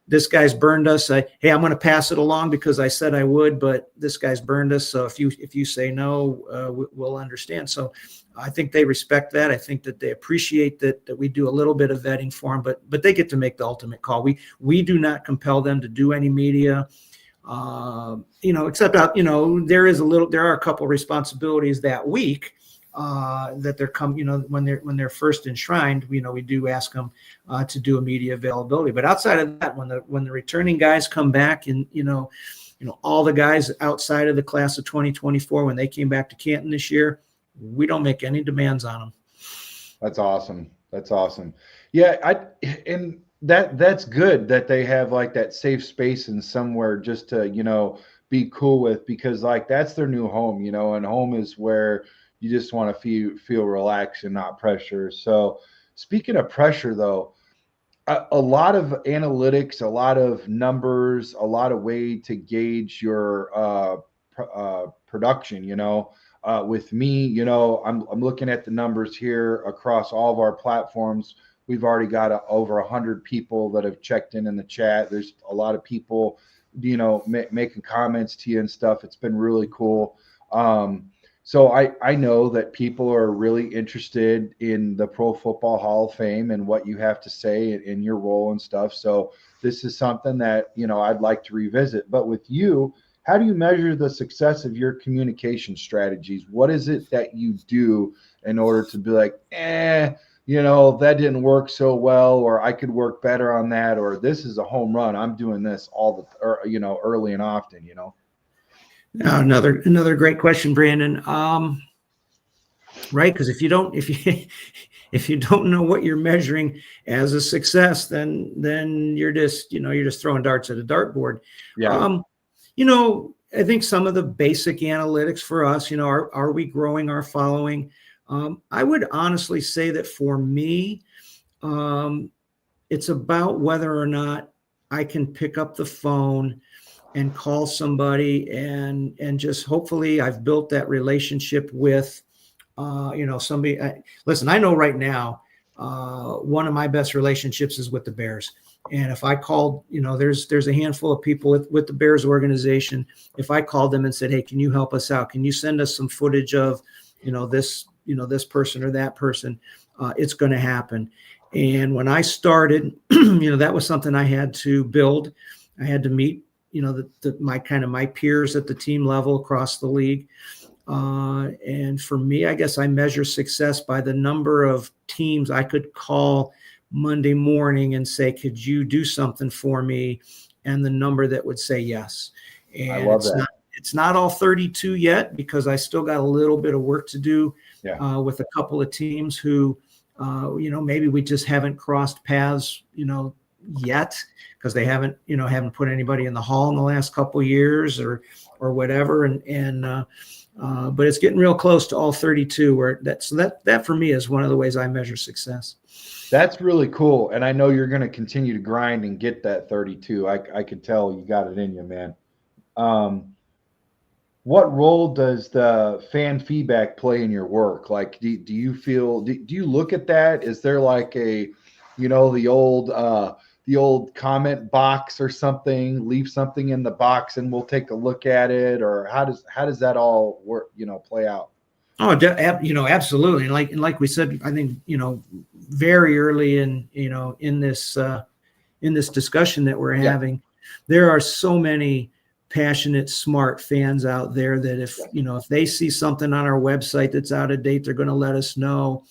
this guy's burned us. Hey, I'm going to pass it along because I said I would, but this guy's burned us. So if you say no, we'll understand. So I think they respect that. I think that they appreciate that we do a little bit of vetting for them, but they get to make the ultimate call. We do not compel them to do any media, except out, there are a couple responsibilities that week that they're when they're first enshrined. We do ask them to do a media availability. But outside of that, when the returning guys come back, and all the guys outside of the class of 2024, when they came back to Canton this year, we don't make any demands on them. That's awesome. Yeah, and that's good that they have like that safe space and somewhere just to be cool with, because like that's their new home, and home is where you just want to feel relaxed and not pressure. So speaking of pressure, though, a lot of analytics, a lot of numbers, a lot of way to gauge your production. With me, I'm looking at the numbers here across all of our platforms. We've already got over 100 people that have checked in the chat. There's a lot of people, making comments to you and stuff. It's been really cool. So I know that people are really interested in the Pro Football Hall of Fame and what you have to say in your role and stuff. So this is something that, I'd like to revisit. But with you, how do you measure the success of your communication strategies? What is it that you do in order to be like, that didn't work so well, or I could work better on that, or this is a home run. I'm doing this early and often. Now, another great question, Brandon. Right, because if you if you don't know what you're measuring as a success, then you're just throwing darts at a dartboard. Yeah. I think some of the basic analytics for us, are we growing our following? I would honestly say that for me, it's about whether or not I can pick up the phone and call somebody and just hopefully I've built that relationship with somebody. Listen, I know right now one of my best relationships is with the Bears. And if I called, there's a handful of people with the Bears organization. If I called them and said, hey, can you help us out? Can you send us some footage of, this person or that person? It's going to happen. And when I started, that was something I had to build. I had to meet, my peers at the team level across the league. And for me, I guess I measure success by the number of teams I could call Monday morning and say, could you do something for me? And the number that would say yes. And I love that. It's not all 32 yet because I still got a little bit of work to do with a couple of teams who, maybe we just haven't crossed paths, yet because they haven't put anybody in the hall in the last couple of years or whatever. But it's getting real close to all 32 where that for me is one of the ways I measure success. That's really cool. And I know you're going to continue to grind and get that 32. I could tell you got it in you, man. What role does the fan feedback play in your work? Like, do you feel, do you look at that? Is there like the old comment box or something, leave something in the box and we'll take a look at it? Or how does that all work, play out? Oh, absolutely. And like we said, I think, very early in this discussion that we're having, there are so many passionate, smart fans out there that if they see something on our website that's out of date, they're going to let us know.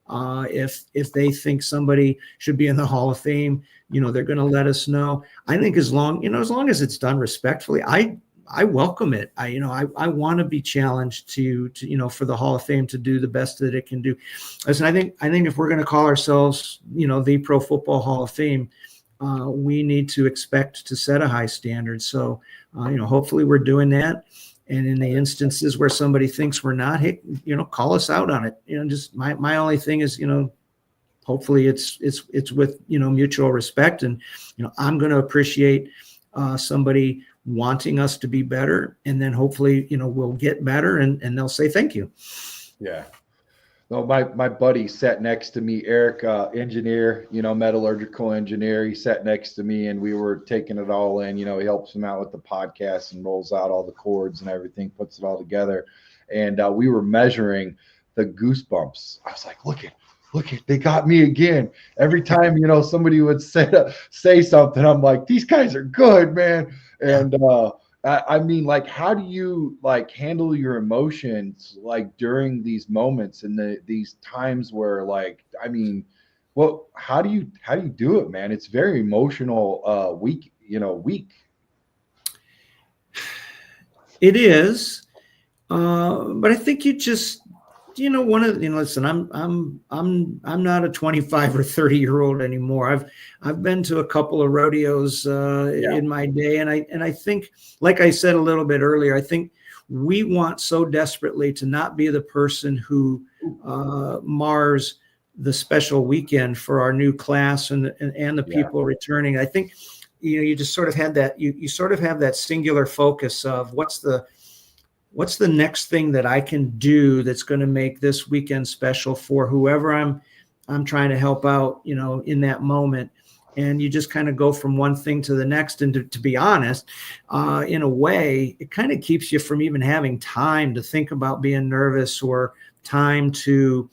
If they think somebody should be in the Hall of Fame, they're going to let us know. I think as long as it's done respectfully, I welcome it. I want to be challenged to for the Hall of Fame to do the best that it can do. Listen, I think if we're going to call ourselves, the Pro Football Hall of Fame, we need to expect to set a high standard. So, hopefully we're doing that. And in the instances where somebody thinks we're not, hey, call us out on it. Just my only thing is, hopefully it's with, mutual respect. And, I'm going to appreciate somebody wanting us to be better. And then hopefully, we'll get better and they'll say thank you. Yeah. No, my buddy sat next to me, Eric, engineer, metallurgical engineer. He sat next to me and we were taking it all in. He helps him out with the podcast and rolls out all the chords and everything, puts it all together. And we were measuring the goosebumps. I was like, look at, they got me again. Every time, somebody would say something, I'm like, these guys are good, man. And I mean, like, how do you handle your emotions during these moments and these times where how do you do it, man? It's very emotional week. It is, but I think you just listen, I'm not a 25 or 30-year-old anymore. I've been to a couple of rodeos in my day. And I think, like I said a little bit earlier, I think we want so desperately to not be the person who mars the special weekend for our new class and the people returning. I think, you just sort of had that, you sort of have that singular focus of what's the next thing that I can do that's going to make this weekend special for whoever I'm trying to help out, in that moment. and you just kind of go from one thing to the next. And to be honest, in a way, it kind of keeps you from even having time to think about being nervous or time to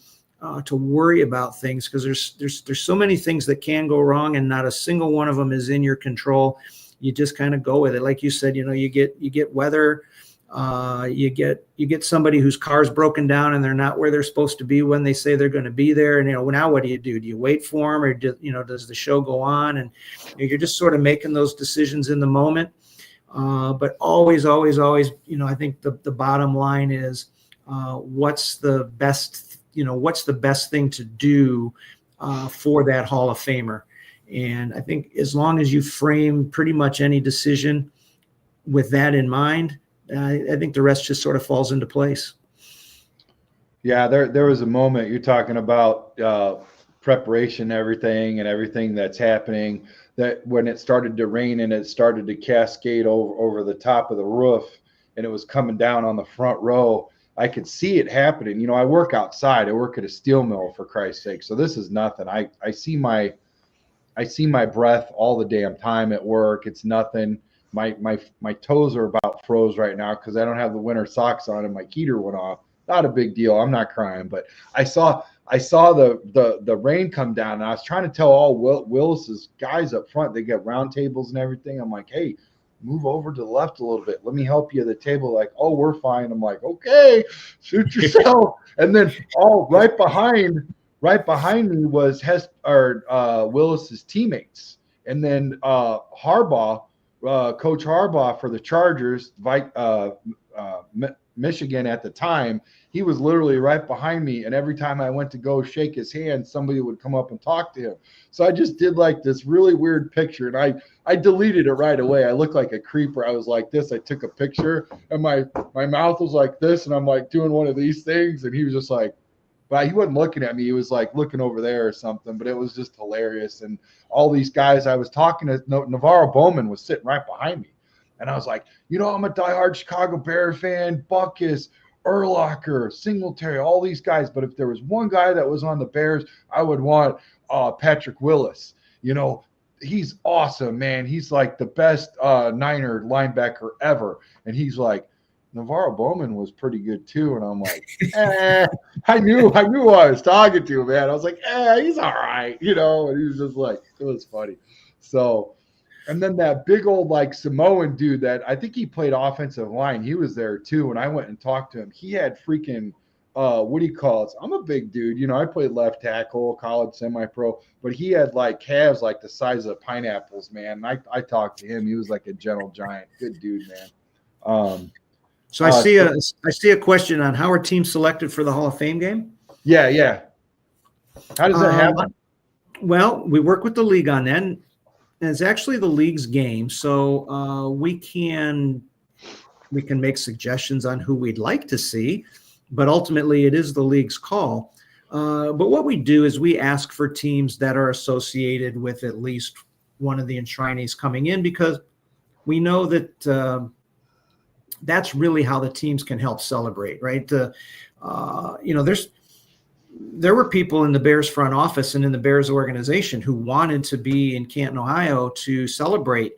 worry about things, because there's so many things that can go wrong, and not a single one of them is in your control. You just kind of go with it. Like you said, you get weather. You get somebody whose car's broken down and they're not where they're supposed to be when they say they're going to be there. And, now what do you do? Do you wait for them, or does the show go on? And you're just sort of making those decisions in the moment. But always, I think the bottom line is, what's the best thing to do for that Hall of Famer? And I think as long as you frame pretty much any decision with that in mind, I think the rest just sort of falls into place. Yeah, there was a moment you're talking about preparation, everything that's happening, that when it started to rain and it started to cascade over the top of the roof, and it was coming down on the front row, I could see it happening. I work outside. I work at a steel mill, for Christ's sake. So this is nothing. I see my breath all the damn time at work. It's nothing. My toes are about froze right now because I don't have the winter socks on and my heater went off. Not a big deal. I'm not crying, but I saw the rain come down, and I was trying to tell all Willis's guys up front. They get round tables and everything. I'm like, hey, move over to the left a little bit. Let me help you at the table. Like, oh, we're fine. I'm like, okay, shoot yourself. And then right behind me was Willis's teammates, and then Harbaugh. Coach Harbaugh for the Chargers, Michigan at the time, he was literally right behind me. And every time I went to go shake his hand, somebody would come up and talk to him. So I just did like this really weird picture, and I deleted it right away. I looked like a creeper. I was like this. I took a picture, and my mouth was like this, and I'm like doing one of these things. And he was just like, but he wasn't looking at me. He was like looking over there or something, but it was just hilarious. And all these guys I was talking to, Navarro Bowman was sitting right behind me. And I was like, I'm a diehard Chicago Bear fan, Buckus, Urlacher, Singletary, all these guys. But if there was one guy that was on the Bears, I would want Patrick Willis. He's awesome, man. He's like the best Niner linebacker ever. And he's like, Navarro Bowman was pretty good too. And I'm like, I knew who I was talking to, man. I was like, he's all right, and he was just like, it was funny. So, and then that big old like Samoan dude that I think he played offensive line, he was there too. When I went and talked to him, he had freaking what do you call it? I'm a big dude, I played left tackle, college, semi-pro, but he had like calves like the size of pineapples, man. And I talked to him. He was like a gentle giant. Good dude, man. So I see a question on how are teams selected for the Hall of Fame game? Yeah. How does that happen? Well, we work with the league on that, and it's actually the league's game. So we can make suggestions on who we'd like to see, but ultimately it is the league's call. But what we do is we ask for teams that are associated with at least one of the enshrinees coming in, because we know that that's really how the teams can help celebrate, right? There were people in the Bears front office and in the Bears organization who wanted to be in Canton, Ohio to celebrate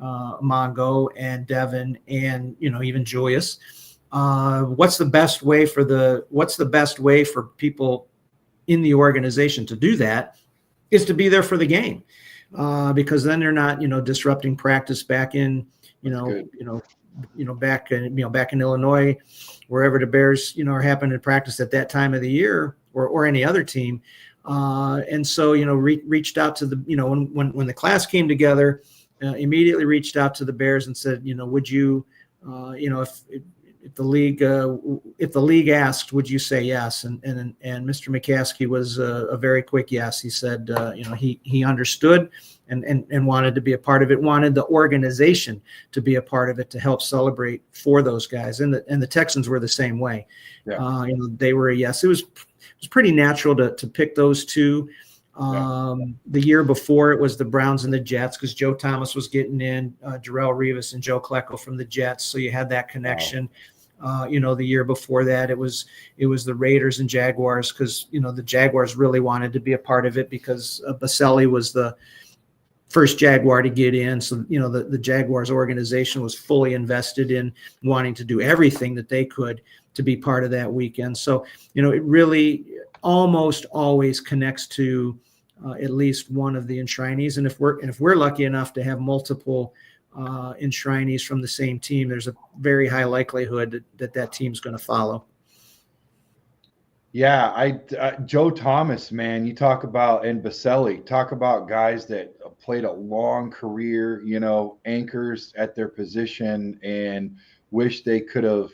Mongo and Devin and, even Julius. What's the best way for people in the organization to do that is to be there for the game, because then they're not, disrupting practice back in, back in Illinois, wherever the Bears, are happening to practice at that time of the year, or any other team. And so, reached out to the, when the class came together, immediately reached out to the Bears and said, would you, if the league asked, would you say yes? And Mr. McCaskey was a very quick yes. He said, he understood and wanted to be a part of it, wanted the organization to be a part of it to help celebrate for those guys. And the Texans were the same way. Yeah. They were a yes. It was pretty natural to pick those two. The year before it was the Browns and the Jets, because Joe Thomas was getting in, Darrelle Revis and Joe Klecko from the Jets. So you had that connection. Wow. The year before that, it was the Raiders and Jaguars, because, the Jaguars really wanted to be a part of it because Baselli was the first Jaguar to get in. So, the Jaguars organization was fully invested in wanting to do everything that they could to be part of that weekend. So, it really almost always connects to at least one of the enshrinees. And if we're lucky enough to have multiple enshrinees from the same team, there's a very high likelihood that team's going to follow. Yeah, Joe Thomas, man, you talk about, and Baselli, talk about guys that played a long career, anchors at their position, and wish they could have,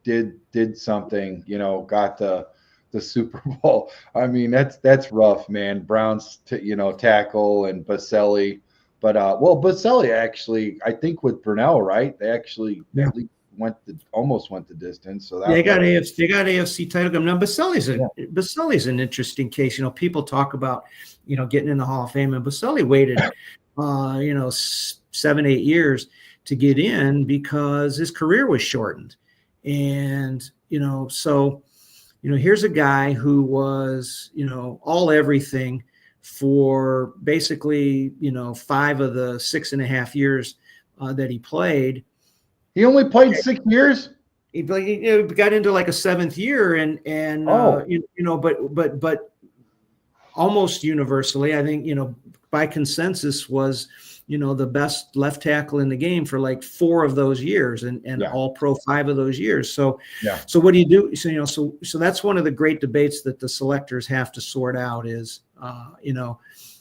did something, got the Super Bowl. I mean, that's rough, man. Brown's tackle and Baselli, but Baselli actually, I think with Brunell, right? They actually at least almost went the distance. So they got AFC title game. Now Baselli's an interesting case. People talk about getting in the Hall of Fame, and Baselli waited 7-8 years to get in because his career was shortened. And so here's a guy who was all everything for basically 5 of the 6.5 years that he played. He only played 6 years. He got into like a 7th year, but almost universally, I think by consensus was the best left tackle in the game for like 4 of those years, and all pro 5 of those years. So so what do you do? So that's one of the great debates that the selectors have to sort out is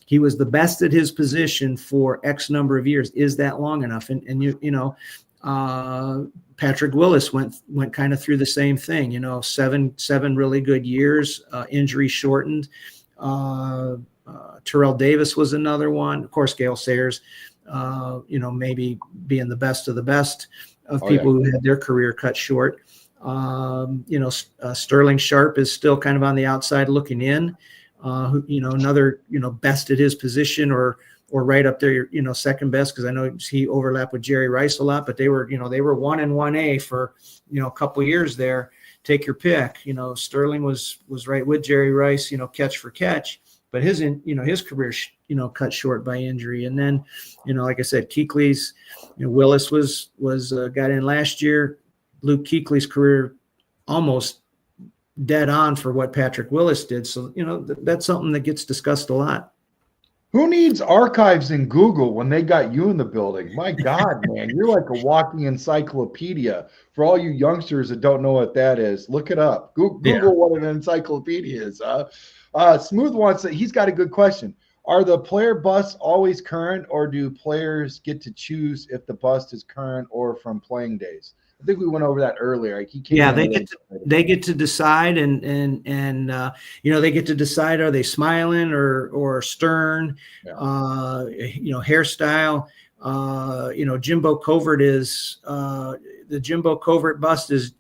he was the best at his position for X number of years. Is that long enough? And Patrick Willis went kind of through the same thing, 7 really good years, injury shortened. Terrell Davis was another one. Of course, Gale Sayers, maybe being the best of the best of people who had their career cut short. Sterling Sharp is still kind of on the outside looking in, another, best at his position or right up there, second best, because I know he overlapped with Jerry Rice a lot, but they were 1 and 1A for, a couple of years there. Take your pick. Sterling was right with Jerry Rice, catch for catch, but his career, cut short by injury. And then, like I said, Kuechly's, Willis was got in last year. Luke Kuechly's career almost dead on for what Patrick Willis did. So, that's something that gets discussed a lot. Who needs archives in Google when they got you in the building? My God, man, you're like a walking encyclopedia. For all you youngsters that don't know what that is, look it up. Google what an encyclopedia is. Smooth wants that. He's got a good question. Are the player busts always current, or do players get to choose if the bust is current or from playing days? I think we went over that earlier. They get to decide, and they get to decide, are they smiling or stern, hairstyle. Jimbo Covert is the Jimbo Covert bust is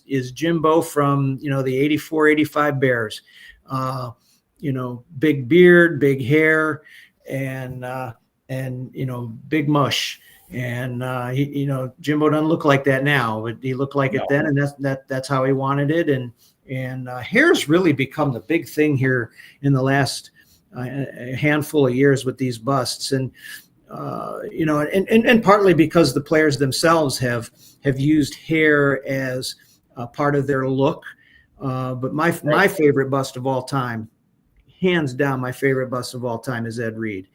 Jimbo from the 84-85 Bears. Big beard, big hair, and big mush. And Jimbo doesn't look like that now, but he looked like it then, and that's how he wanted it. And hair's really become the big thing here in the last handful of years with these busts, and partly because the players themselves have used hair as a part of their look. But my favorite bust of all time, hands down, my favorite bust of all time is Ed Reed,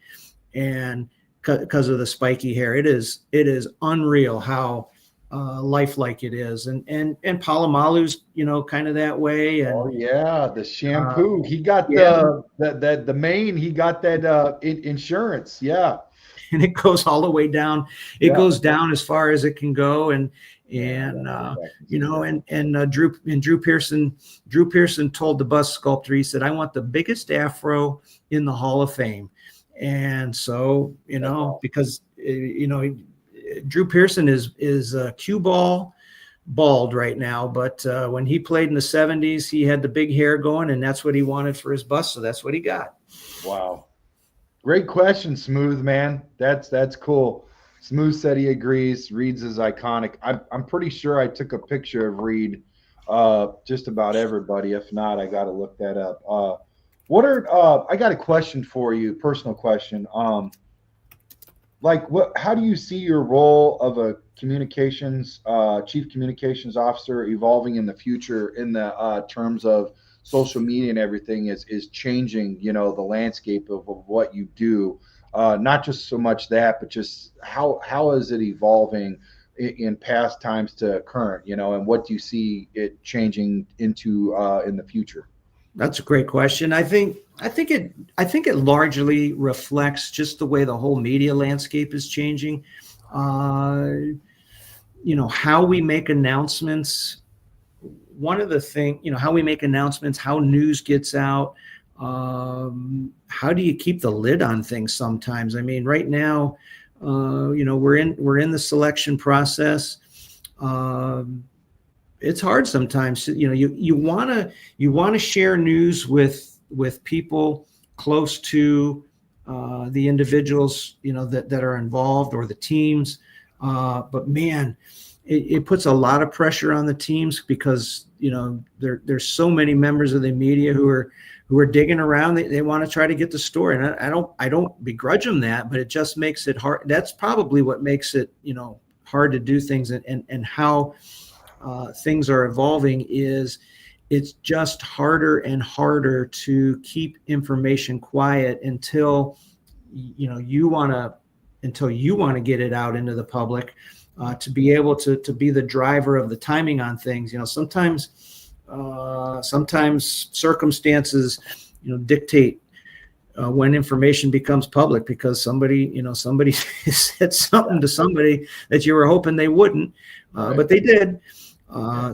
and because of the spiky hair, it is unreal how lifelike it is, and Palomalu's kind of that way. And, the shampoo. He got the mane. He got that insurance. Yeah, and it goes all the way down. It goes down as far as it can go, and Drew Pearson told the bust sculptor, he said, "I want the biggest afro in the Hall of Fame." And so, because, Drew Pearson is cue ball bald right now, but when he played in the 70s, he had the big hair going, and that's what he wanted for his bust. So that's what he got. Wow. Great question, Smooth, man. That's cool. Smooth said he agrees. Reed's is iconic. I'm pretty sure I took a picture of Reed, just about everybody. If not, I got to look that up. I got a question for you, personal question. like what, how do you see your role of a communications chief communications officer evolving in the future in the terms of social media and everything is changing, you know, the landscape of what you do, not just so much that, but just how is it evolving in past times to current, you know, and what do you see it changing into in the future? That's a great question. I think it largely reflects just the way the whole media landscape is changing. Uh, how we make announcements. One of the things, how we make announcements, how news gets out. How do you keep the lid on things sometimes? I mean, right now, we're in the selection process. It's hard sometimes. You want to share news with people close to the individuals that are involved or the teams. But man, it puts a lot of pressure on the teams because there's so many members of the media who are digging around. They want to try to get the story, and I don't begrudge them that, but it just makes it hard. That's probably what makes it hard to do things, and how things are evolving is it's just harder and harder to keep information quiet until you want to get it out into the public, to be able to be the driver of the timing on things. Sometimes circumstances dictate when information becomes public, because somebody said something to somebody that you were hoping they wouldn't, Right. but they did.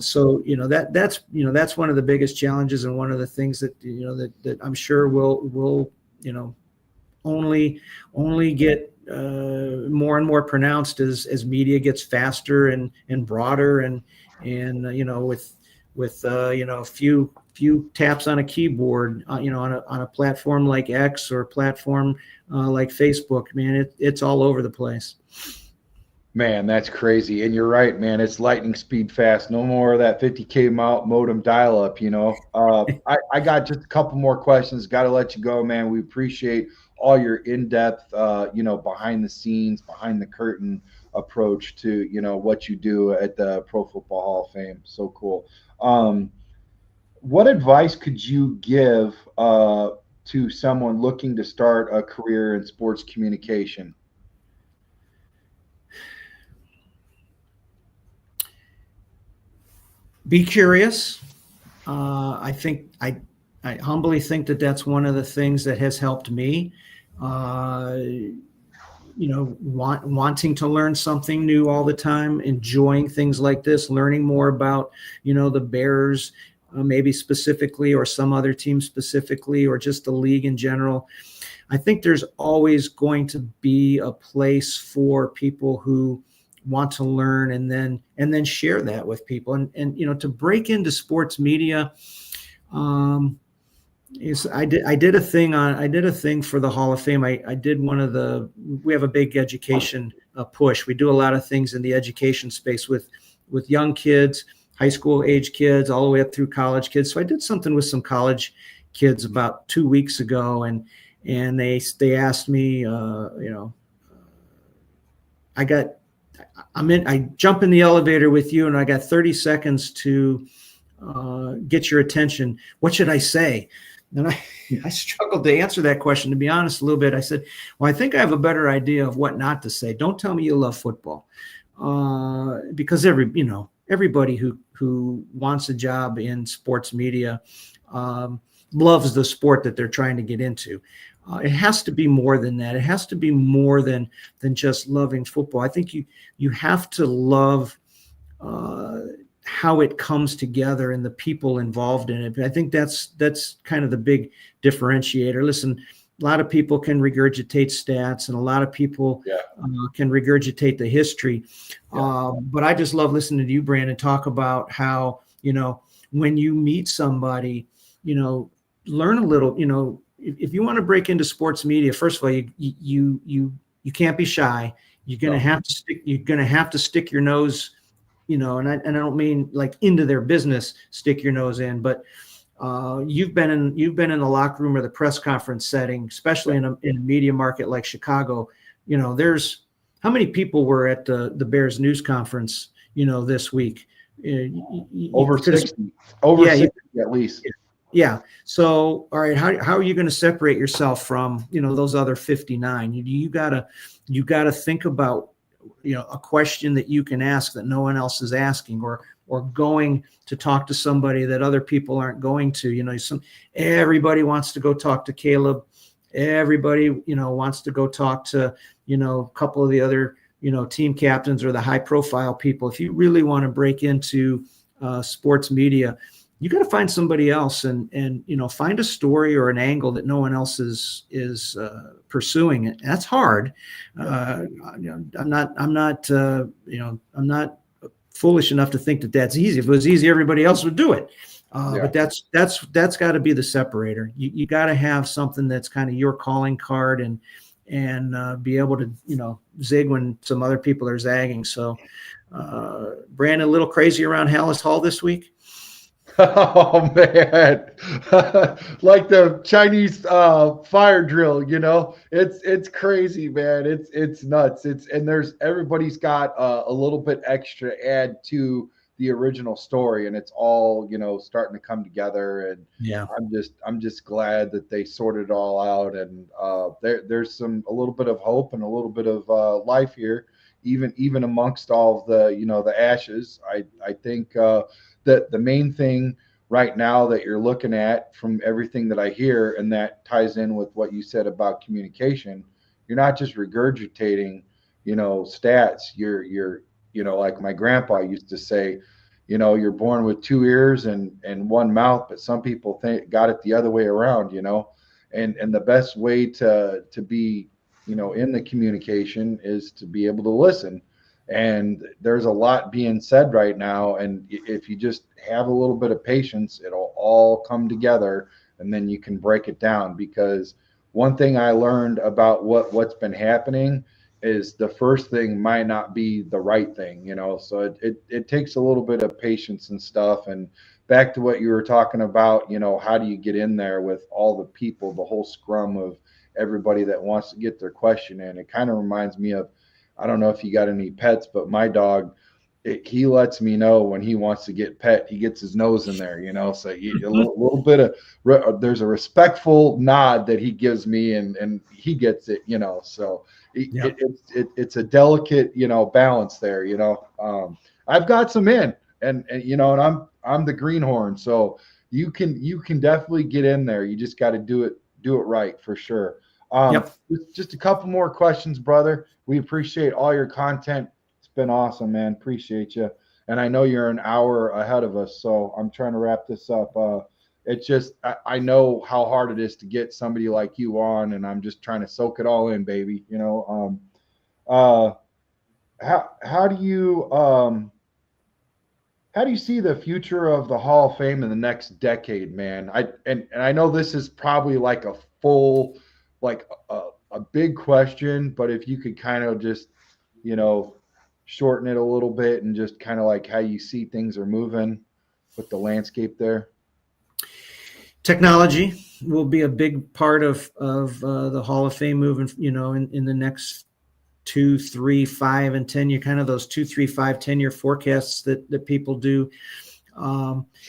So that's one of the biggest challenges, and one of the things that that I'm sure will only get more and more pronounced as media gets faster and broader, and with a few taps on a keyboard, on a platform like X or a platform like Facebook. Man, it's all over the place. Man, that's crazy. And you're right, man. It's lightning speed fast. No more of that 50K modem dial up, you know. I got just a couple more questions. Got to let you go, man. We appreciate all your in-depth, behind the scenes, behind the curtain approach to, what you do at the Pro Football Hall of Fame. So cool. What advice could you give to someone looking to start a career in sports communication? Be curious. I humbly think that that's one of the things that has helped me. Wanting to learn something new all the time, enjoying things like this, learning more about the Bears, maybe specifically, or some other team specifically, or just the league in general. I think there's always going to be a place for people who want to learn and then share that with people, and to break into sports media. I did a thing for the Hall of Fame. I did we have a big education push. We do a lot of things in the education space with young kids, high school age kids, all the way up through college kids. So I did something with some college kids about 2 weeks ago, and they asked me, I jump in the elevator with you, and I got 30 seconds to get your attention. What should I say? And I struggled to answer that question, to be honest, a little bit. I said, well, I think I have a better idea of what not to say. Don't tell me you love football, because everybody who wants a job in sports media loves the sport that they're trying to get into. It has to be more than that. It has to be more than just loving football. I think you have to love how it comes together and the people involved in it. I think that's kind of the big differentiator. Listen, a lot of people can regurgitate stats, and a lot of people can regurgitate the history. But I just love listening to you, Brandon, talk about how, when you meet somebody, learn a little, if you want to break into sports media, first of all, you can't be shy. You're going to have to stick your nose, and I don't mean like into their business, stick your nose in, but you've been in the locker room or the press conference setting, especially in a media market like Chicago. there's how many people were at the Bears news conference, this week? Over 60, over Yeah, 60 at least. yeah. So, all right, how are you going to separate yourself from, those other 59? You gotta think about, a question that you can ask that no one else is asking, or going to talk to somebody that other people aren't going to. Everybody wants to go talk to Caleb. Everybody, wants to go talk to, a couple of the other, team captains or the high profile people. If you really want to break into sports media, you got to find somebody else and find a story or an angle that no one else is pursuing. It. That's hard. I'm not foolish enough to think that that's easy. If it was easy, everybody else would do it. But that's got to be the separator. You got to have something that's kind of your calling card and be able to zig when some other people are zagging. So Brandon, a little crazy around Hallis Hall this week. Oh man, like the Chinese fire drill, it's crazy, man. It's nuts. And everybody's got a little bit extra add to the original story, and it's all starting to come together. And yeah, I'm just glad that they sorted it all out. And there's a little bit of hope and a little bit of life here, even amongst all of the the ashes. I think. That the main thing right now that you're looking at from everything that I hear, and that ties in with what you said about communication, you're not just regurgitating, stats. You're like my grandpa used to say, you're born with two ears and one mouth, but some people got it the other way around, and the best way to be, in the communication is to be able to listen. And there's a lot being said right now. And if you just have a little bit of patience, it'll all come together, and then you can break it down. Because one thing I learned about what's been happening is the first thing might not be the right thing, so it takes a little bit of patience and stuff. And back to what you were talking about, how do you get in there with all the people, the whole scrum of everybody that wants to get their question in? It kind of reminds me of, I don't know if you got any pets, but my dog, he lets me know when he wants to get pet. He gets his nose in there, so a little bit of, there's a respectful nod that he gives me, and he gets it, so it's a delicate, balance there, I've got some and I'm the greenhorn, so you can definitely get in there. You just got to do it right for sure. Just a couple more questions, brother. We appreciate all your content. It's been awesome, man. Appreciate you. And I know you're an hour ahead of us, so I'm trying to wrap this up. It's just, I know how hard it is to get somebody like you on, and I'm just trying to soak it all in, baby. How do you see the future of the Hall of Fame in the next decade, man? I know this is probably like a full, like a big question, but if you could kind of just, shorten it a little bit and just kind of like how you see things are moving with the landscape there. Technology will be a big part of the Hall of Fame moving, in the next 2, 3, 5, and 10 year, kind of those 2, 3, 5, 10-year forecasts that people do.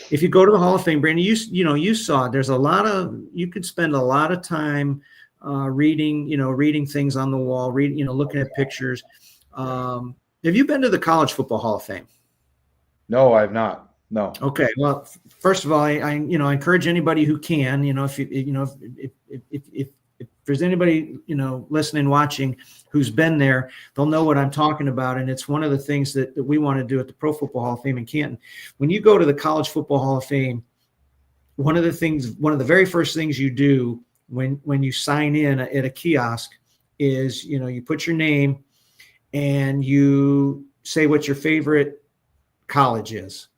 If you go to the Hall of Fame, Brandon, you saw there's you could spend a lot of time reading things on the wall, looking at pictures. Have you been to the College Football Hall of Fame? No, I've not. No. Okay. Well, first of all, I encourage anybody who can, if there's anybody, listening, watching, who's been there, they'll know what I'm talking about. And it's one of the things that we want to do at the Pro Football Hall of Fame in Canton. When you go to the College Football Hall of Fame, one of the very first things you do when you sign in at a kiosk is, you put your name and you say what your favorite college is.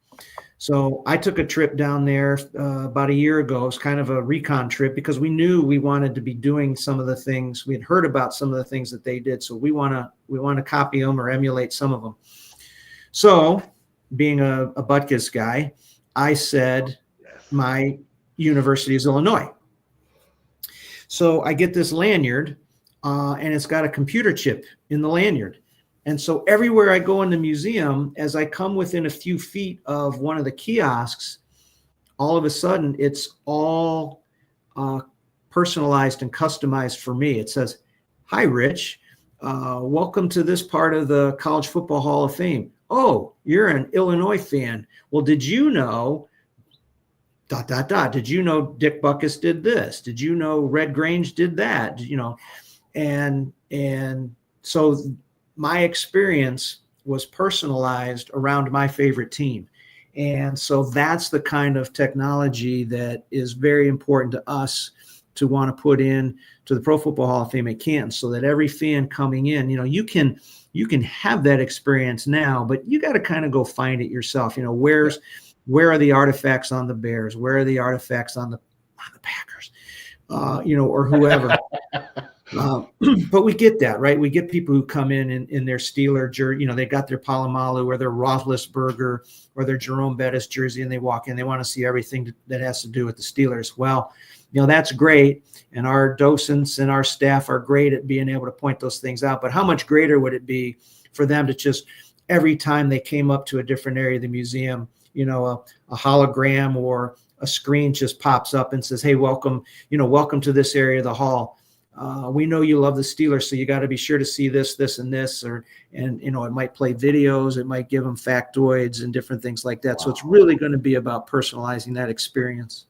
So I took a trip down there about a year ago. It was kind of a recon trip because we knew we wanted to be doing some of the things. We had heard about some of the things that they did. So we want to copy them or emulate some of them. So being a Butkus guy, I said my university is Illinois. So I get this lanyard and it's got a computer chip in the lanyard. And so everywhere I go in the museum, as I come within a few feet of one of the kiosks, all of a sudden it's all personalized and customized for me. It says, "Hi, Rich. Welcome to this part of the College Football Hall of Fame. Oh, you're an Illinois fan. Well, did you know ... Did you know Dick Butkus did this? Did you know Red Grange did that? You know," and so my experience was personalized around my favorite team. And so that's the kind of technology that is very important to us to want to put in to the Pro Football Hall of Fame at Canton, so that every fan coming in, you can have that experience now, but you got to kind of go find it yourself. Where are the artifacts on the Bears? Where are the artifacts on the Packers? Or whoever. But we get that, right? We get people who come in their Steeler jersey, they got their Palomalu or their Roethlisberger or their Jerome Bettis jersey, and they walk in, they want to see everything that has to do with the Steelers. Well, that's great. And our docents and our staff are great at being able to point those things out. But how much greater would it be for them to just, every time they came up to a different area of the museum, a hologram or a screen just pops up and says, "Hey, welcome to this area of the hall. We know you love the Steelers, so you got to be sure to see this, this, and this," and it might play videos, it might give them factoids and different things like that. Wow. So it's really going to be about personalizing that experience.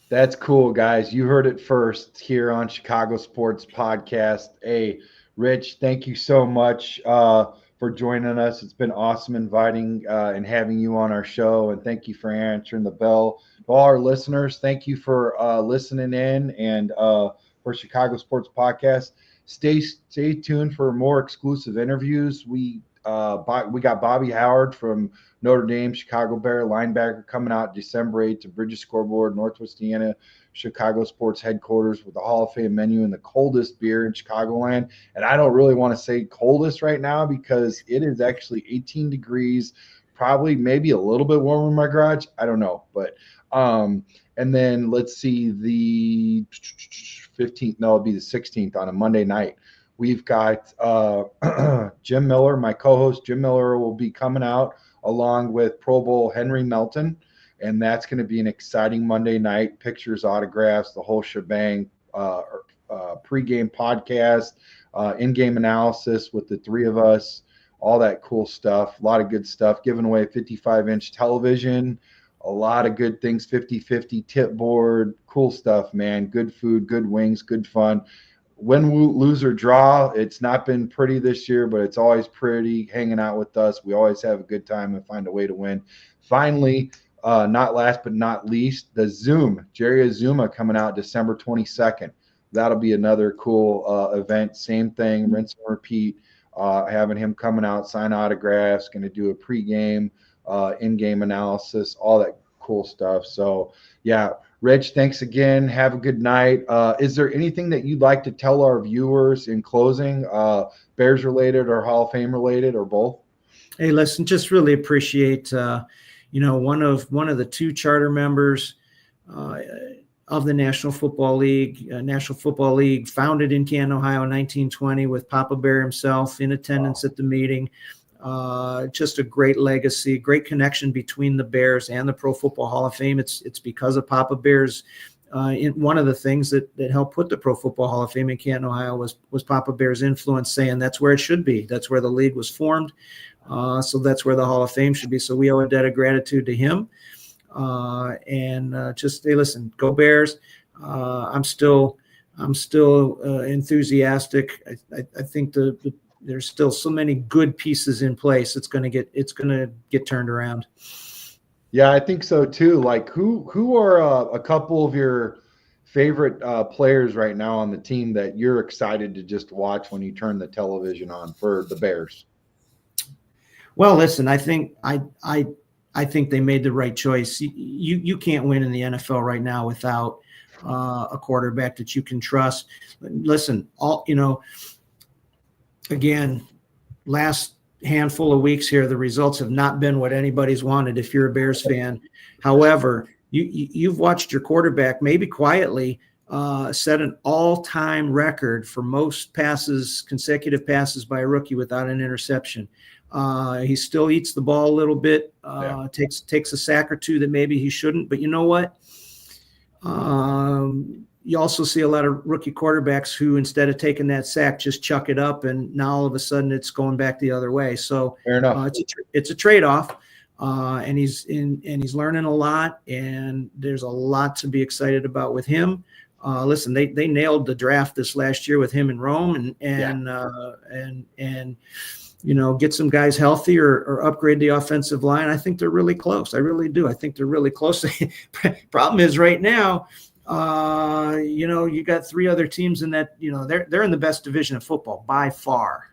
That's cool, guys. You heard it first here on Chicago Sports Podcast. Hey, Rich, thank you so much for joining us. It's been awesome inviting and having you on our show, and thank you for answering the bell. To all our listeners, thank you for listening in, and for Chicago Sports Podcast. Stay tuned for more exclusive interviews. We got Bobby Howard from Notre Dame, Chicago Bear linebacker, coming out December 8th to Bridges Scoreboard, Northwest Indiana, Chicago Sports headquarters, with the Hall of Fame menu and the coldest beer in Chicagoland. And I don't really want to say coldest right now because it is actually 18 degrees, probably maybe a little bit warmer in my garage. I don't know, but and then let's see, the 15th, no, it'll be the 16th on a Monday night. We've got Jim Miller, my co-host Jim Miller, will be coming out along with Pro Bowl Henry Melton, and that's going to be an exciting Monday night. Pictures, autographs, the whole shebang, pregame podcast, in-game analysis with the three of us, all that cool stuff, a lot of good stuff, giving away a 55-inch television, a lot of good things, 50-50 tip board, cool stuff, man. Good food, good wings, good fun. Win, lose, or draw, it's not been pretty this year, but it's always pretty hanging out with us. We always have a good time and find a way to win. Finally, not last but not least, the Zoom, Jerry Azuma, coming out December 22nd. That'll be another cool event. Same thing, rinse and repeat. Having him coming out, sign autographs, going to do a pregame, in-game analysis, all that cool stuff. So, yeah, Rich, thanks again. Have a good night. Is there anything that you'd like to tell our viewers in closing, Bears related or Hall of Fame related, or both? Hey, listen, just really appreciate, one of the two charter members of the National Football League, founded in Canton, Ohio in 1920, with Papa Bear himself in attendance at the meeting. Just a great legacy, great connection between the Bears and the Pro Football Hall of Fame. It's because of Papa Bear's. One of the things that helped put the Pro Football Hall of Fame in Canton, Ohio, was Papa Bear's influence, saying that's where it should be. That's where the league was formed. So that's where the Hall of Fame should be. So we owe a debt of gratitude to him. Just, hey, listen, go Bears. I'm still enthusiastic. I think there's still so many good pieces in place. It's gonna get turned around. Yeah, I think so too. Like, who are a couple of your favorite players right now on the team that you're excited to just watch when you turn the television on for the Bears? Well, listen, I think they made the right choice. You can't win in the NFL right now without a quarterback that you can trust. Listen, again, last handful of weeks here, the results have not been what anybody's wanted if you're a Bears fan. However, you've watched your quarterback, maybe quietly, set an all-time record for most passes, consecutive passes by a rookie without an interception. He still eats the ball a little bit, takes a sack or two that maybe he shouldn't. But you know what? You also see a lot of rookie quarterbacks who, instead of taking that sack, just chuck it up, and now all of a sudden it's going back the other way. So fair enough. It's a trade-off, and he's learning a lot, and there's a lot to be excited about with him. Listen, they nailed the draft this last year with him in Rome, and get some guys healthy or upgrade the offensive line. I think they're really close. I really do. I think they're really close. Problem is right now, you got three other teams in that, they're in the best division of football by far,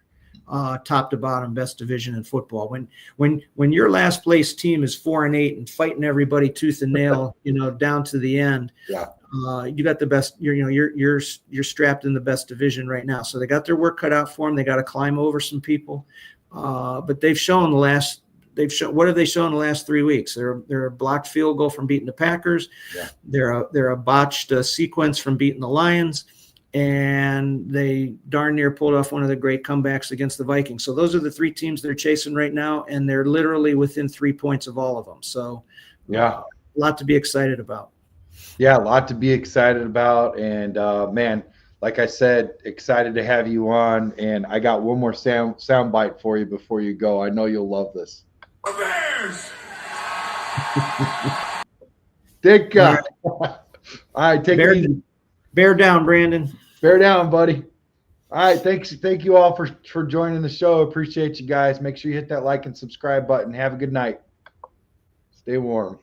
top to bottom, best division in football. When your last place team is 4-8 and fighting everybody tooth and nail, down to the end, you got the best. You're strapped in the best division right now. So they got their work cut out for them. They got to climb over some people, but they've shown what have they shown the last 3 weeks? They're a blocked field goal from beating the Packers. Yeah. They're a botched sequence from beating the Lions, and they darn near pulled off one of the great comebacks against the Vikings. So those are the three teams they're chasing right now, and they're literally within 3 points of all of them. So a lot to be excited about. Yeah, a lot to be excited about, and man, like I said, excited to have you on. And I got one more sound bite for you before you go. I know you'll love this. Bears. Dick, all right, take it easy. Bear down, Brandon. Bear down, buddy. All right, thank you all for joining the show. Appreciate you guys. Make sure you hit that like and subscribe button. Have a good night. Stay warm.